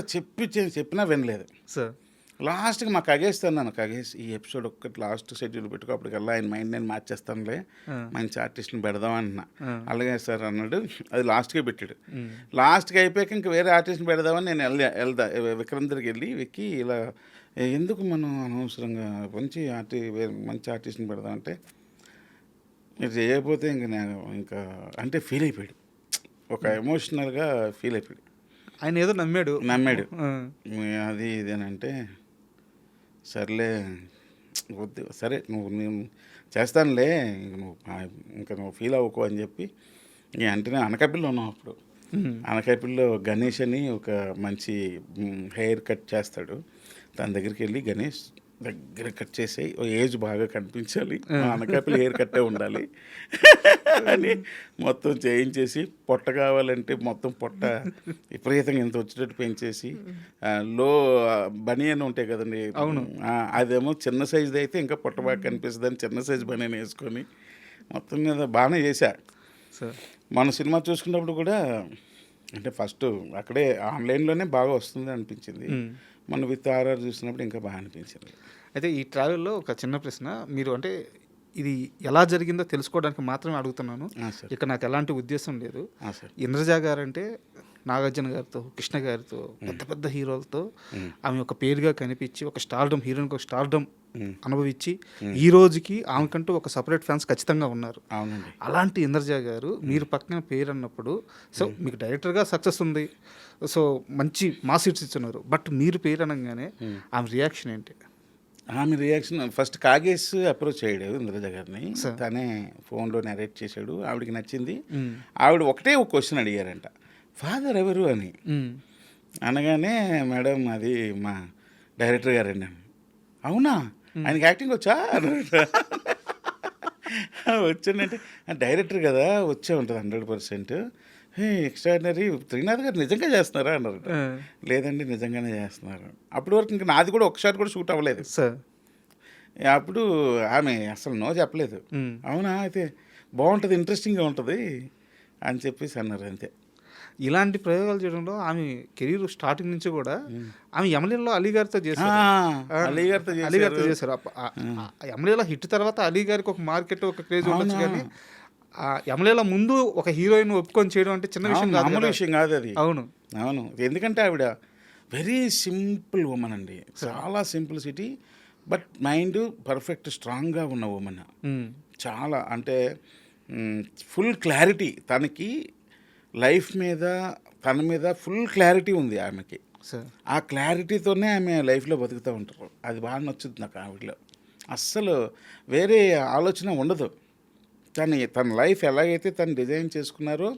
చెప్పినా వినలేదు సార్. లాస్ట్కి మా కగేష్ అన్నాను, కగేష్ ఈ ఎపిసోడ్ ఒక్కటి లాస్ట్ షెడ్యూల్ పెట్టుకో, అప్పటికల్లా ఆయన మైండ్ నేను మార్చేస్తానులే, మంచి ఆర్టిస్ట్ని పెడదాం అంటున్నా. అలాగే సార్ అన్నాడు. అది లాస్ట్కే పెట్టాడు. లాస్ట్కి అయిపోయాక ఇంక వేరే ఆర్టిస్ట్ని పెడదామని నేను వెళ్దా విక్రమ్ దగ్గరికి వెళ్ళి వెక్కి ఇలా ఎందుకు మనం అనవసరంగా మంచి ఆర్టిస్ట్ని పెడదామంటే మీరు చేయకపోతే ఇంకా అంటే ఫీల్ అయిపోయాడు, ఒక ఎమోషనల్గా ఫీల్ అయిపోయాడు. ఆయన ఏదో నమ్మాడు. అది ఇదేనంటే సర్లే వద్దు, సరే నేను చేస్తానులే, నువ్వు ఫీల్ అవ్వకు అని చెప్పి అంటే నేను అనకాపల్లిలో ఉన్నాం అప్పుడు. అనకాపల్లిలో గణేష్ అని ఒక మంచి హెయిర్ కట్ చేస్తాడు, తన దగ్గరికి వెళ్ళి గణేష్ దగ్గర కట్ చేసి ఏజ్ బాగా కనిపించాలి, అనకాపల్లి హెయిర్ కట్టే ఉండాలి అని మొత్తం చేయించేసి, పొట్ట కావాలంటే మొత్తం పొట్ట విపరీతంగా ఇంత వచ్చేటట్టు పెంచేసి, లో బనియన్ ఉంటాయి కదండి, అవును, అదేమో చిన్న సైజుది అయితే ఇంకా పొట్ట బాగా కనిపిస్తుంది అని చిన్న సైజు బనియన్ వేసుకొని మొత్తం మీద బాగానే చేశా. మన సినిమా చూసుకున్నప్పుడు కూడా అంటే ఫస్ట్ అక్కడే ఆన్లైన్లోనే బాగా వస్తుంది అనిపించింది, మన విత్ ఆర్ఆర్ చూసినప్పుడు ఇంకా బాగా అనిపించింది. అయితే ఈ ట్రావెల్లో ఒక చిన్న ప్రశ్న, మీరు అంటే ఇది ఎలా జరిగిందో తెలుసుకోవడానికి మాత్రమే అడుగుతున్నాను, ఇక నాకు ఎలాంటి ఉద్దేశం లేదు. ఇంద్రజ గారు అంటే నాగార్జున గారితో, కృష్ణ గారితో, పెద్ద పెద్ద హీరోలతో ఆమె ఒక పేరుగా కనిపించి ఒక స్టార్డమ్, హీరోయిన్కి ఒక స్టార్డమ్ అనుభవించి ఈ రోజుకి ఆమెకంటూ ఒక సపరేట్ ఫ్యాన్స్ ఖచ్చితంగా ఉన్నారు. అలాంటి ఇంద్రజ గారు మీరు పక్కన పేరు అన్నప్పుడు, సో మీకు డైరెక్టర్గా సక్సెస్ ఉంది, సో మంచి మాస్ హిట్స్ ఇస్తున్నారు, బట్ మీరు పేరు అనగానే ఆమె రియాక్షన్ ఏంటి? ఆమె రియాక్షన్ ఫస్ట్ కాగేష్ అప్రోచ్ అయ్యాడు ఇంద్రజ గారిని, తనే ఫోన్లో నరేట్ చేశాడు, ఆవిడకి నచ్చింది. ఆవిడ ఒకటే ఒక క్వశ్చన్ అడిగారంట, ఫాదర్ ఎవరు అని. అనగానే మేడం అది మా డైరెక్టర్ గారండి. అవునా, ఆయనకి యాక్టింగ్ వచ్చా అన్నాడు. వచ్చానంటే డైరెక్టర్ కదా వచ్చే ఉంటుంది 100%. ఎక్స్ట్రాడినరీ, త్రినాథ్ గారు నిజంగా చేస్తున్నారా అన్నారు. లేదండి నిజంగానే చేస్తున్నారు. అప్పటి వరకు ఇంకా నాది కూడా ఒకసారి కూడా షూట్ అవ్వలేదు సార్. అప్పుడు ఆమె అసలు నో చెప్పలేదు. అవునా, అయితే బాగుంటుంది, ఇంట్రెస్టింగ్గా ఉంటుంది అని చెప్పేసి అన్నారు. అంతే. ఇలాంటి ప్రయోగాలు చేయడంలో ఆమె కెరీర్ స్టార్టింగ్ నుంచి కూడా ఆమె యమలీలలో అలీ గారితో చేశారు. యమలీల హిట్ తర్వాత అలీ గారికి ఒక మార్కెట్, ఒక క్రేజ్ ఉండొచ్చు, కానీ యమలీల ముందు ఒక హీరోయిన్ ఒప్పుకొని చేయడం అంటే చిన్న విషయం కాదు, మామూలు విషయం కాదు అది. అవును అవును, ఎందుకంటే ఆవిడ వెరీ సింపుల్ ఉమెన్ అండి, చాలా సింప్లిసిటీ, బట్ మైండ్ పర్ఫెక్ట్ స్ట్రాంగ్గా ఉన్న ఉమెన్, చాలా అంటే ఫుల్ క్లారిటీ తనకి లైఫ్ మీద తన మీద ఫుల్ క్లారిటీ ఉంది ఆమెకి. సార్ ఆ క్లారిటీతోనే ఆమె లైఫ్లో బతుకుతూ ఉంటారు. అది బాగా నచ్చుతుంది నాకు ఆవిడలో. అస్సలు వేరే ఆలోచన ఉండదు. తన లైఫ్ ఎలాగైతే తను డిజైన్ చేసుకున్నారో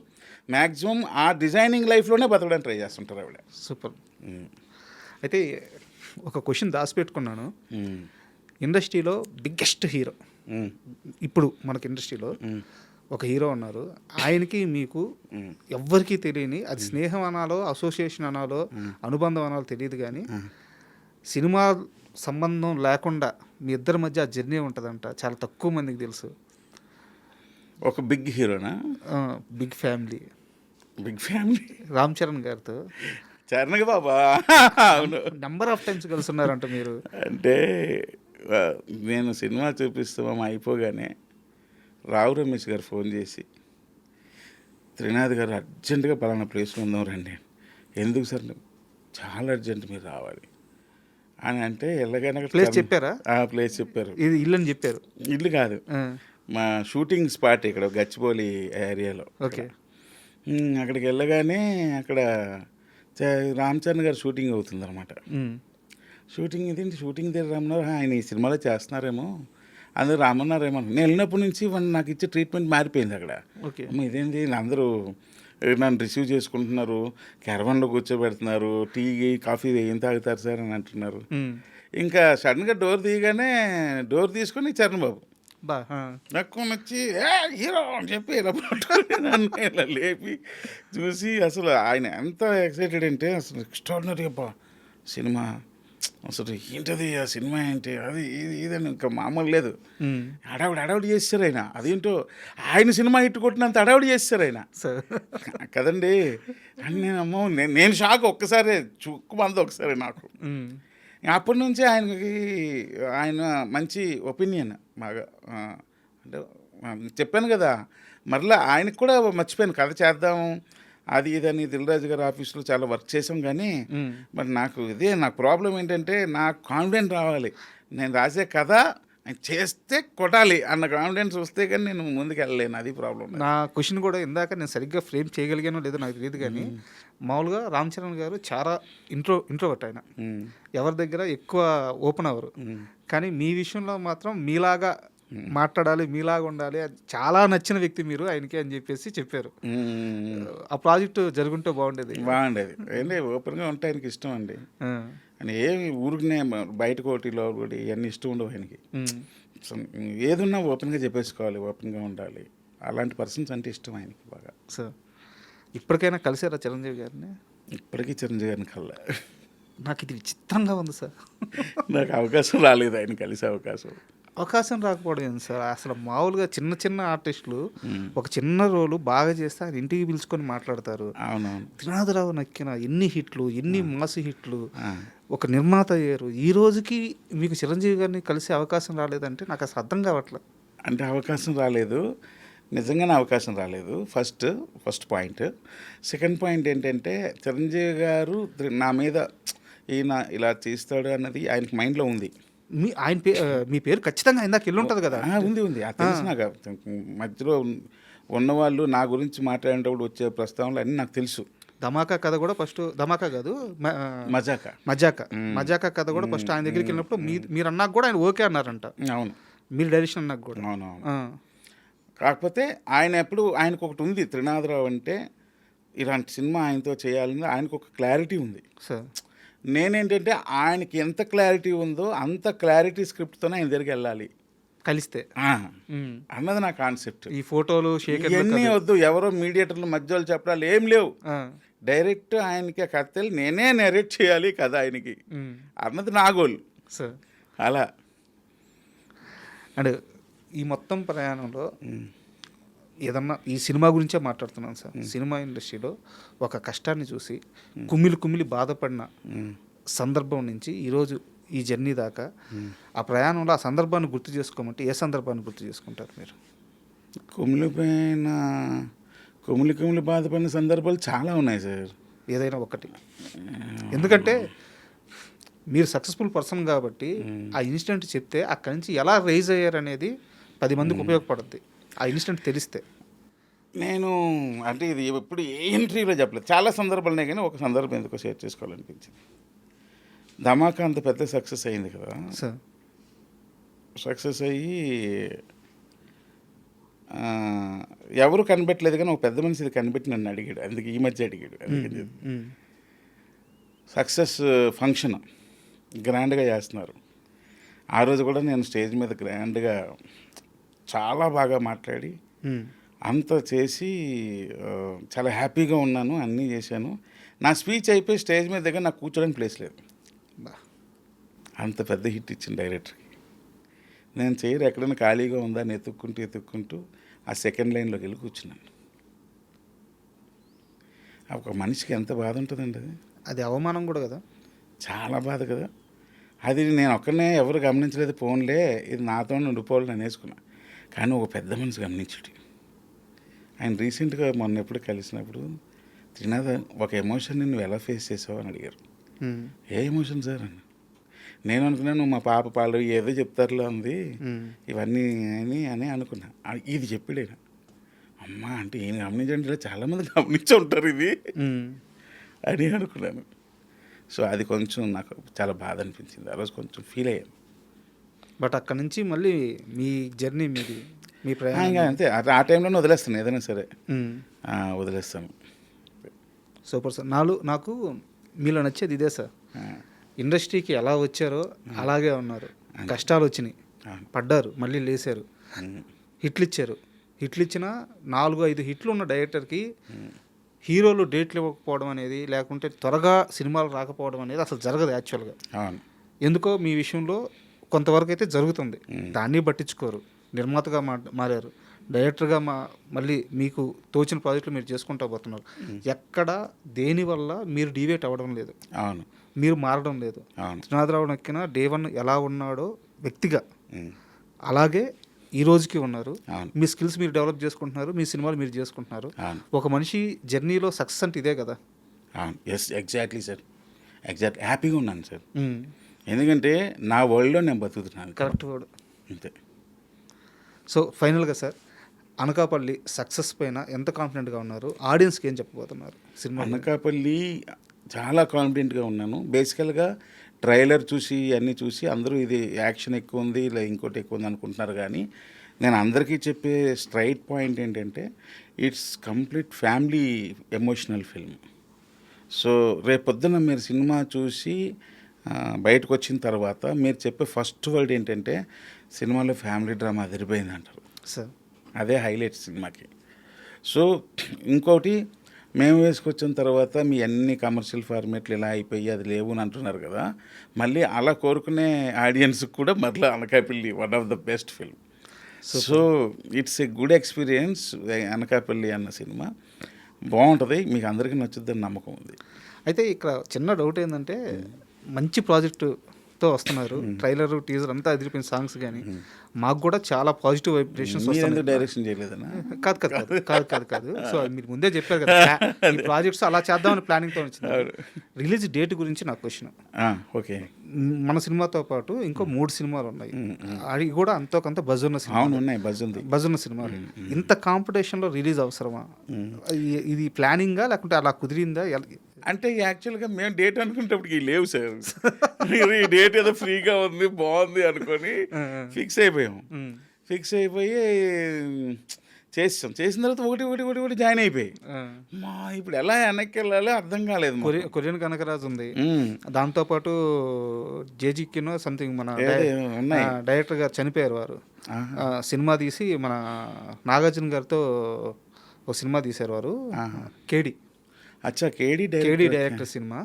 మ్యాక్సిమం ఆ డిజైనింగ్ లైఫ్లోనే బతకడానికి ట్రై చేస్తుంటారు ఆవిడ. సూపర్. అయితే ఒక క్వశ్చన్ దాచిపెట్టుకున్నాను. ఇండస్ట్రీలో బిగ్గెస్ట్ హీరో ఇప్పుడు మనకి ఇండస్ట్రీలో ఒక హీరో ఉన్నారు. ఆయనకి మీకు ఎవ్వరికీ తెలియని, అది స్నేహం అనాలో అసోసియేషన్ అనాలో అనుబంధం అనాలో తెలియదు, కానీ సినిమా సంబంధం లేకుండా మీ ఇద్దరి మధ్య ఆ జర్నీ ఉంటుందంట. చాలా తక్కువ మందికి తెలుసు. ఒక బిగ్ హీరోనా? Big family. Big family Ram Charan గారితో చరణ్ బాబా. అవును, నెంబర్ ఆఫ్ టైమ్స్ కలిసి ఉన్నారంట మీరు. అంటే నేను సినిమా చూపిస్తామా అయిపోగానే రావు రమేష్ గారు ఫోన్ చేసి, త్రినాథ్ గారు అర్జెంటుగా పలానా ప్లేస్లో ఉందాం రండి. ఎందుకు సార్? చాలా అర్జెంట్, మీరు రావాలి అని అంటే వెళ్ళగానే ప్లేస్ చెప్పారా? ప్లేస్ చెప్పారు. ఇది ఇల్లు అని చెప్పారు. ఇల్లు కాదు, మా షూటింగ్ స్పాట్ ఇక్కడ గచ్చిబౌలి ఏరియాలో. ఓకే. అక్కడికి వెళ్ళగానే అక్కడ రామ్ చరణ్ గారు షూటింగ్ అవుతుంది అనమాట. షూటింగ్ ఇదేంటి షూటింగ్ దగ్గర రమ్మన్నారు, ఆయన ఈ సినిమాలో చేస్తున్నారేమో అందరూ రమ్మన్నారేమో. నేను వెళ్ళినప్పటి నుంచి నాకు ఇచ్చే ట్రీట్మెంట్ మారిపోయింది అక్కడ. ఓకే. ఇదేంటి అందరూ నన్ను రిసీవ్ చేసుకుంటున్నారు, క్యారవాన్లో కూర్చోబెడుతున్నారు, టీ కాఫీ ఏం తాగుతారు సార్ అని అంటున్నారు. ఇంకా సడన్గా డోర్ తీయగానే డోర్ తీసుకొని చరణ్ బాబు నాకు నచ్చి హీరో అని చెప్పి ఇలా పట్టుకొని నన్ను ఇలా లేపి చూసి, అసలు ఆయన ఎంత ఎక్సైటెడ్ అంటే అసలు ఎక్స్ట్రాడినరీ అబ్బా సినిమా, అసలు ఏంటది ఆ సినిమా ఏంటి అది ఇదని ఇంకా మామూలు లేదు. అడావిడి చేస్తారు ఆయన. అదేంటో ఆయన సినిమా హిట్ కొట్టినంత అడావిడి చేస్తారు ఆయన కదండి. అని నేను షాక్. ఒక్కసారి చుక్కుమంది ఒకసారి నాకు. అప్పటి నుంచి ఆయన మంచి ఒపీనియన్ బాగా. అంటే చెప్పాను కదా, మరలా ఆయనకు కూడా మర్చిపోయాను కథ చేద్దాము అది ఇదని. దిల్రాజు గారి ఆఫీస్లో చాలా వర్క్ చేసాం, కానీ మరి నాకు ప్రాబ్లం ఏంటంటే నాకు కాన్ఫిడెంట్ రావాలి. నేను రాసే కథ చేస్తే కొట్టాలి అన్న కాన్ఫిడెన్స్ వస్తే కానీ నేను ముందుకు వెళ్ళలేను. అది ప్రాబ్లం. నా క్వశ్చన్ కూడా ఇందాక నేను సరిగ్గా ఫ్రేమ్ చేయగలిగానో లేదో నాకు తెలియదు, కానీ మామూలుగా రామ్ చరణ్ గారు చాలా ఇంట్రోవర్ట్. ఆయన ఎవరి దగ్గర ఎక్కువ ఓపెన్ అవ్వరు, కానీ మీ విషయంలో మాత్రం మీలాగా మాట్లాడాలి, మీలాగా ఉండాలి, అది చాలా నచ్చిన వ్యక్తి మీరు ఆయనకి అని చెప్పారు. ఆ ప్రాజెక్ట్ జరుగుంటే బాగుండేది. ఏంటి ఓపెన్గా ఉంటే ఆయనకి ఇష్టం అండి. అని ఏమి ఊరికినే బయట కోటిలో కూడా ఇవన్నీ ఇష్టం ఉండవు ఆయనకి. ఏదున్నా ఓపెన్గా చెప్పేసుకోవాలి, ఓపెన్గా ఉండాలి. అలాంటి పర్సన్స్ అంటే ఇష్టం ఆయనకి బాగా. సార్ ఇప్పటికైనా కలిసారా చిరంజీవి గారిని? ఇప్పటికీ చిరంజీవి గారిని కల్లా. నాకు ఇది విచిత్రంగా ఉంది సార్. నాకు అవకాశం రాలేదు ఆయన కలిసే అవకాశం రాకపోవడం ఏంటి సార్? అసలు మామూలుగా చిన్న ఆర్టిస్టులు ఒక చిన్న రోలు బాగా చేస్తే ఆయన ఇంటికి పిలుచుకొని మాట్లాడతారు. అవునవును. త్రినాథరావు నక్కిన ఎన్ని హిట్లు, ఎన్ని మాసు హిట్లు, ఒక నిర్మాత అయ్యారు. ఈ రోజుకి మీకు చిరంజీవి గారిని కలిసే అవకాశం రాలేదంటే నాకు అసలు అర్థం కావట్లేదు. అంటే అవకాశం రాలేదు, నిజంగానే అవకాశం రాలేదు. First point. సెకండ్ పాయింట్ ఏంటంటే చిరంజీవి గారు నా మీద ఈయన ఇలా చేస్తాడు అన్నది ఆయనకి మైండ్లో ఉంది. మీ పేరు ఖచ్చితంగా ఇందాక వెళ్ళి ఉంటుంది కదా? ఉంది. అది తెలుసు నాకు. మధ్యలో ఉన్నవాళ్ళు నా గురించి మాట్లాడేటప్పుడు వచ్చే ప్రస్తావనలు అన్నీ నాకు తెలుసు. ధమాకా కథ కూడా ఫస్ట్, ధమాకా కాదు మజాకా కథ కూడా ఫస్ట్ ఆయన దగ్గరికి వెళ్ళినప్పుడు మీరు అన్నాక కూడా ఆయన ఓకే అన్నారంట. అవును, మీరు డైరెక్షన్ అన్నాక కూడా. అవునవును. కాకపోతే ఆయనకు ఒకటి ఉంది, త్రినాథరావు అంటే ఇలాంటి సినిమా ఆయనతో చేయాలని ఆయనకు ఒక క్లారిటీ ఉంది సార్. నేనేంటంటే ఆయనకి ఎంత క్లారిటీ ఉందో అంత క్లారిటీ స్క్రిప్ట్తోనే ఆయన దగ్గరికి వెళ్ళాలి కలిస్తే అన్నది నా కాన్సెప్ట్. ఈ ఫోటోలు ఇవన్నీ వద్దు, ఎవరో మీడియేటర్లు మధ్యలో చెప్పడాలు ఏం లేవు. డైరెక్ట్ ఆయనకి కథలు నేనే నెరేట్ చేయాలి కదా ఆయనకి అన్నది నా గోల్ సార్. అలా అండ్ ఈ మొత్తం ప్రయాణంలో ఏదన్నా ఈ సినిమా గురించే మాట్లాడుతున్నాను సార్. సినిమా ఇండస్ట్రీలో ఒక కష్టాన్ని చూసి కుమిలి బాధపడిన సందర్భం నుంచి ఈరోజు ఈ జర్నీ దాకా ఆ ప్రయాణంలో ఆ సందర్భాన్ని గుర్తు చేసుకోమంటే ఏ సందర్భాన్ని గుర్తు చేసుకుంటారు మీరు? కుమిలి బాధపడిన సందర్భాలు చాలా ఉన్నాయి సార్. ఏదైనా ఒకటి, ఎందుకంటే మీరు సక్సెస్ఫుల్ పర్సన్ కాబట్టి ఆ ఇన్సిడెంట్ చెప్తే అక్కడి నుంచి ఎలా రైజ్ అయ్యారు అనేది 10 మందికి ఉపయోగపడుద్ది ఆ ఇన్సిడెంట్ తెలిస్తే. నేను అంటే ఇది ఎప్పుడు ఏ ఇంటర్వ్యూలో చెప్పలేదు, చాలా సందర్భాలున్నాయి కానీ ఒక సందర్భం ఎందుకో షేర్ చేసుకోవాలనిపించింది. ధమాకా అంత పెద్ద సక్సెస్ అయింది కదా, సార్ సక్సెస్ అయ్యి ఎవరు కనిపెట్టలేదు కానీ ఒక పెద్ద మనిషి ఇది కనిపెట్టి నన్ను అడిగాడు, అందుకే ఈ మధ్య అడిగాడు. అందుకని సక్సెస్ ఫంక్షన్ గ్రాండ్గా చేస్తున్నారు. ఆ రోజు కూడా నేను స్టేజ్ మీద గ్రాండ్గా చాలా బాగా మాట్లాడి అంతా చేసి చాలా హ్యాపీగా ఉన్నాను, అన్నీ చేశాను. నా స్పీచ్ అయిపోయి స్టేజ్ మీద దగ్గర నాకు కూర్చోడానికి ప్లేస్ లేదు. అంత పెద్ద హిట్ ఇచ్చిన డైరెక్టర్కి నేను చైర్ ఎక్కడైనా ఖాళీగా ఉందా అని ఎత్తుక్కుంటూ ఆ సెకండ్ లైన్లోకి వెళ్ళి కూర్చున్నాను. ఒక మనిషికి ఎంత బాధ ఉంటుందండి అది. అది అవమానం కూడా కదా, చాలా బాధ కదా. అది నేను ఒక్కనే ఎవరు గమనించలేదు, ఫోన్లే ఇది నాతో ఉండిపోవాలని అనేసుకున్నా. కానీ ఒక పెద్ద మనిషి గమనించుడు. ఆయన రీసెంట్గా మొన్న ఎప్పుడు కలిసినప్పుడు, త్రినాథ్ ఒక ఎమోషన్ని నువ్వు ఎలా ఫేస్ చేసావు అని అడిగారు. ఏ ఎమోషన్ సార్ అని నేను అనుకున్నాను, నువ్వు మా పాప పాలు ఏదో చెప్తారులో ఉంది ఇవన్నీ అని అనుకున్నా. ఇది చెప్పాడు. అమ్మ అంటే ఈయన గమనించండి, ఇలా చాలామంది గమనించి ఉంటారు ఇది అని అనుకున్నాను. సో అది కొంచెం నాకు చాలా బాధ అనిపించింది, ఆ రోజు కొంచెం ఫీల్ అయ్యాను. బట్ అక్కడ నుంచి మళ్ళీ మీ జర్నీ మీది, మీ ప్రయాణం ఇంకా అంతే. ఆ టైంలోనే వదిలేస్తాను, ఏదైనా సరే వదిలేస్తాను. Super sir. నాకు మీలో నచ్చేది ఇదే సార్, ఇండస్ట్రీకి ఎలా వచ్చారో అలాగే ఉన్నారు. కష్టాలు వచ్చినాయి, పడ్డారు, మళ్ళీ లేచారు, హిట్లు ఇచ్చారు. హిట్లు ఇచ్చిన 4-5 హిట్లు ఉన్న డైరెక్టర్కి హీరోలు డేట్లు ఇవ్వకపోవడం అనేది, లేకుంటే త్వరగా సినిమాలు రాకపోవడం అనేది అసలు జరగదు యాక్చువల్గా. ఎందుకో మీ విషయంలో కొంతవరకు అయితే జరుగుతుంది, దాన్ని పట్టించుకోరు. నిర్మాతగా మారారు, డైరెక్టర్గా మళ్ళీ మీకు తోచిన ప్రాజెక్టులు మీరు చేసుకుంటూ పోతున్నారు. ఎక్కడ దేనివల్ల మీరు డివేట్ అవ్వడం లేదు, అవును, మీరు మారడం లేదు. త్రినాథరావు నక్కిన డే 1 ఎలా ఉన్నాడో వ్యక్తిగా అలాగే ఈ రోజుకి ఉన్నారు. మీ స్కిల్స్ మీరు డెవలప్ చేసుకుంటున్నారు, మీ సినిమాలు మీరు చేసుకుంటున్నారు. ఒక మనిషి జర్నీలో సక్సెస్ అంటే ఇదే కదా. Yes, exactly sir, exactly. హ్యాపీగా ఉన్నాను సార్, ఎందుకంటే నా వరల్డ్లో నేను బతుకుతున్నాను. కరెక్ట్ వర్డ్, అంతే. సో ఫైనల్గా సార్, అనకాపల్లి సక్సెస్ పైన ఎంత కాన్ఫిడెంట్గా ఉన్నారు? ఆడియన్స్కి ఏం చెప్పబోతున్నారు సినిమా? అనకాపల్లి చాలా కాన్ఫిడెంట్గా ఉన్నాను. బేసికల్గా ట్రైలర్ చూసి అన్నీ చూసి అందరూ ఇది యాక్షన్ ఎక్కువ ఉంది, ఇలా ఇంకోటి ఎక్కువ ఉంది అనుకుంటున్నారు. కానీ నేను అందరికీ చెప్పే స్ట్రైట్ పాయింట్ ఏంటంటే, it's complete family emotional film. So రేపొద్దున మీరు సినిమా చూసి బయటకు వచ్చిన తర్వాత మీరు చెప్పే ఫస్ట్ వర్డ్ ఏంటంటే, సినిమాలో ఫ్యామిలీ డ్రామా అదిరిపోయింది అంటారు సార్. అదే హైలైట్ సినిమాకి. సో ఇంకోటి, మేము వేసుకొచ్చిన తర్వాత మీ అన్ని కమర్షియల్ ఫార్మేట్లు ఇలా అయిపోయి అది లేవు అని అంటున్నారు కదా, మళ్ళీ అలా కోరుకునే ఆడియన్స్కి కూడా మరలా Anakapalli one of the best film. So it's a good experience. Anakapalli అన్న సినిమా బాగుంటుంది, మీకు అందరికీ నచ్చుద్దని నమ్మకం ఉంది. అయితే ఇక్కడ చిన్న డౌట్ ఏంటంటే, మంచి ప్రాజెక్టుతో వస్తున్నారు, ట్రైలర్ టీజర్ అంతా అదిరిపోయిన సాంగ్స్, కానీ మాకు కూడా చాలా పాజిటివ్ వైబ్రేషన్స్ వస్తాయి. డైరెక్షన్ చేయలేదన్నా? కాదు. సో మీరు ముందే చెప్పారు కదా, ఈ ప్రాజెక్ట్స్ అలా చేద్దామని ప్లానింగ్తో వచ్చింది. రిలీజ్ డేట్ గురించి నాకు క్వశ్చన్. ఓకే, మన సినిమాతో పాటు ఇంకో 3 సినిమాలు ఉన్నాయి, అవి కూడా అంతో కొంత బజ్ ఉన్న సినిమా, బజ్ ఉన్న సినిమాలు. ఇంత కాంపిటీషన్లో రిలీజ్ అవసరమా? ఇది ప్లానింగా లేకుంటే అలా కుదిరిందా? అంటే యాక్చువల్గా మేము డేట్ అనుకునేటప్పటికి లేవు సార్. ఈ డేట్ ఏదో ఫ్రీగా ఉంది, బాగుంది అనుకొని ఫిక్స్ అయిపోయి చేసిన తర్వాత ఒకటి జాయిన్ అయిపోయి ఇప్పుడు ఎలా వెనక్కి వెళ్ళాలో అర్థం కాలేదు. కొరియన్ కనకరాజు ఉంది, దాంతోపాటు జేజీకినో సంథింగ్ మన డైరెక్టర్ గారు చనిపోయారు, వారు సినిమా తీసి మన నాగార్జున గారితో ఒక సినిమా తీశారు వారు, కేడి. అచ్చా, కేడి డైరెక్టర్ సినిమా.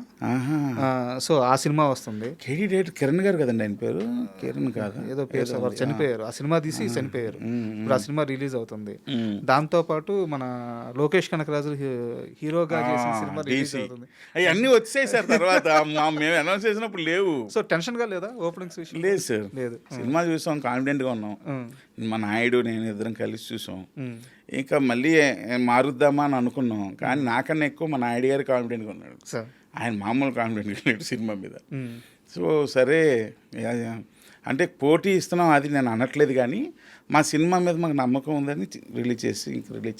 సో ఆ సినిమా వస్తుంది. కేడి డైరెక్టర్ కిరణ్ గారు కదండి ఆయన పేరు? కిరణ్ కాదు, ఏదో పేరు, వారు చనిపోయారు, ఆ సినిమా తీసి చనిపోయారు. ఇప్పుడు ఆ సినిమా రిలీజ్ అవుతుంది. దాంతో పాటు మన లోకేష్ కనకరాజు హీరోగా చేసిన సినిమా రిలీజ్ అవుతుంది. అవన్నీ వచ్చాయి సార్ తర్వాత, మేము అనౌన్స్ చేసినప్పుడు లేవు. సో టెన్షన్ గా లేదా ఓపెనింగ్స్ విషయం? లేదు సార్, లేదు. సినిమా చూసాం, కాన్ఫిడెంట్గా ఉన్నాం. మా నాయుడు నేను ఇద్దరం కలిసి చూసాం. ఇంకా మళ్ళీ మారుద్దామా అని అనుకున్నాం, కానీ నాకన్నా ఎక్కువ మా నాయుడు గారు కాన్ఫిడెంట్గా ఉన్నాడు. ఆయన మామూలు కాన్ఫిడెంట్గా ఉన్నాడు సినిమా మీద. సో సరే అంటే పోటీ ఇస్తున్నాం అది నేను అనట్లేదు, కానీ మా సినిమా మీద మాకు నమ్మకం ఉందని రిలీజ్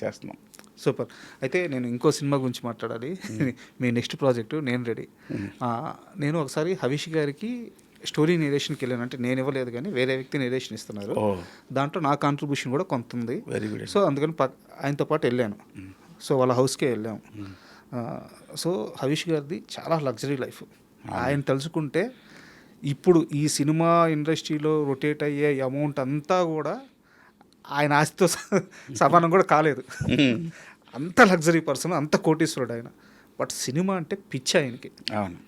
చేస్తున్నాం. సూపర్. అయితే నేను ఇంకో సినిమా గురించి మాట్లాడాలి. మీ నెక్స్ట్ ప్రాజెక్టు నేను రెడీ. నేను ఒకసారి హరీష్ గారికి స్టోరీ నేరేషన్కి వెళ్ళాను. అంటే నేను ఇవ్వలేదు కానీ వేరే వ్యక్తి నేరేషన్ ఇస్తున్నారు. దాంట్లో నా కాంట్రిబ్యూషన్ కూడా కొంత ఉంది. Very good. సో అందుకని ఆయనతో పాటు వెళ్ళాను. సో వాళ్ళ హౌస్కే వెళ్ళాము. సో హరీష్ గారిది చాలా లగ్జరీ లైఫ్. ఆయన తలుచుకుంటే ఇప్పుడు ఈ సినిమా ఇండస్ట్రీలో రొటేట్ అయ్యే అమౌంట్ అంతా కూడా ఆయన ఆస్తితో సమానం కూడా కాలేదు. అంత లగ్జరీ పర్సన్, అంత కోటీశ్వరుడు ఆయన. బట్ సినిమా అంటే పిచ్చి ఆయనకి. అవును.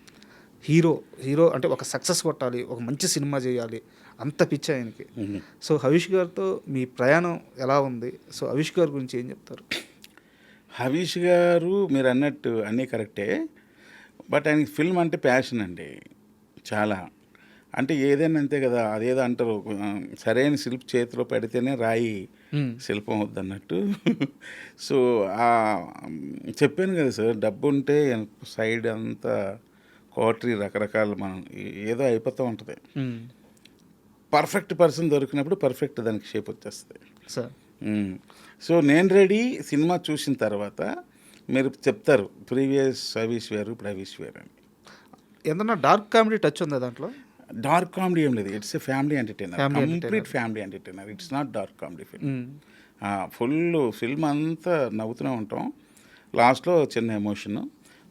హీరో అంటే ఒక సక్సెస్ కొట్టాలి, ఒక మంచి సినిమా చేయాలి, అంత పిచ్చి ఆయనకి. సో హరీష్ గారితో మీ ప్రయాణం ఎలా ఉంది? సో హరీష్ గారి గురించి ఏం చెప్తారు? హరీష్ గారు మీరు అన్నట్టు అన్నీ కరెక్టే, బట్ ఆయనకి ఫిల్మ్ అంటే ప్యాషన్ అండి చాలా. అంటే ఏదైనా అంతే కదా, అదేదో అంటారు సరైన శిల్పి చేతిలో పెడితేనే రాయి శిల్పం వద్దన్నట్టు. సో చెప్పాను కదా సార్, డబ్బు ఉంటే సైడ్ అంతా కోటరీ రకరకాల మనం ఏదో అయిపోతూ ఉంటుంది. పర్ఫెక్ట్ పర్సన్ దొరికినప్పుడు పర్ఫెక్ట్ దానికి షేప్ వచ్చేస్తుంది సార్. సో నేను రెడీ సినిమా చూసిన తర్వాత మీరు చెప్తారు ప్రీవియస్ హరీష్ వేరు ఇప్పుడు హరీష్ వేరు అని. ఏదన్నా డార్క్ కామెడీ టచ్ ఉందా దాంట్లో? డార్క్ కామెడీ ఏం లేదు, it's a family entertainer, complete family entertainer. It's not dark comedy film. Full film అంతా నవ్వుతూనే ఉంటాం. లాస్ట్లో చిన్న ఎమోషన్,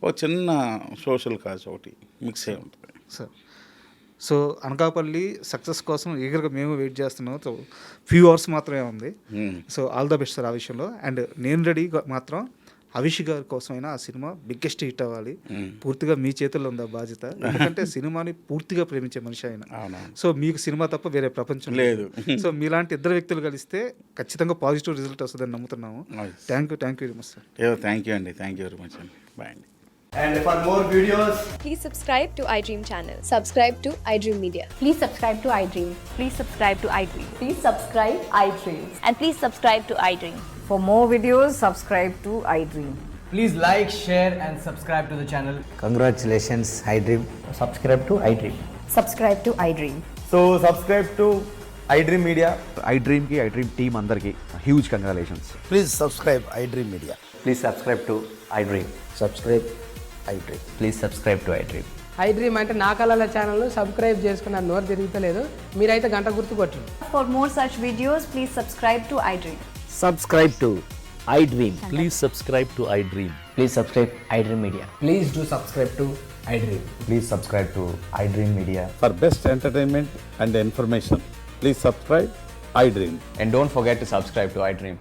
ఒక చిన్న సోషల్ కాజ్ ఒకటి మిక్స్ అయి ఉంటుంది సార్. సో అనకాపల్లి సక్సెస్ కోసం ఈగర్గా మేము వెయిట్ చేస్తున్నాం. సో ఫ్యూ అవర్స్ మాత్రమే ఉంది. So all the best sir ఆ విషయంలో. అండ్ నేను రెడీ మాత్రం హరీష్ గారి కోసమైనా ఆ సినిమా బిగ్గెస్ట్ హిట్ అవ్వాలి. పూర్తిగా మీ చేతుల్లో ఉంది ఆ బాధ్యత. ఎందుకంటే సినిమాని పూర్తిగా ప్రేమించే మనిషి ఆయన. అవునా. సో మీకు సినిమా తప్ప వేరే ప్రపంచం లేదు. సో మీలాంటి ఇద్దరు వ్యక్తులు కలిస్తే ఖచ్చితంగా పాజిటివ్ రిజల్ట్ వస్తుందని నమ్ముతున్నాము. Thank you very much sir. Thank you అండి, థ్యాంక్ యూ వెరీ మచ్ అండి. బాయ్ అండి. And for more videos, please subscribe to iDream channel. Subscribe to iDream Media. Please subscribe to iDream. Please subscribe to iDream. Please subscribe iDream. And please subscribe to iDream. For more videos, subscribe to iDream. please like, share and subscribe to the channel. Congratulations, iDream. Subscribe to iDream. Subscribe to iDream. So subscribe to iDream Media. iDream ki iDream team andarki huge congratulations. Please subscribe iDream Media. Please subscribe to iDream. Subscribe iDream. Please subscribe to iDream. iDream అంటే నా కళల channel subscribe చేసుకున్న నోరు తిరుగుతలేదు, మీరైతే గంట గుర్తు కొట్టండి. For more such videos, please subscribe to iDream. Subscribe to iDream. Please subscribe to iDream. Please subscribe iDream Media. Please do subscribe to iDream. Please subscribe to iDream Media. For best entertainment and information, please subscribe iDream. And don't forget to subscribe to iDream.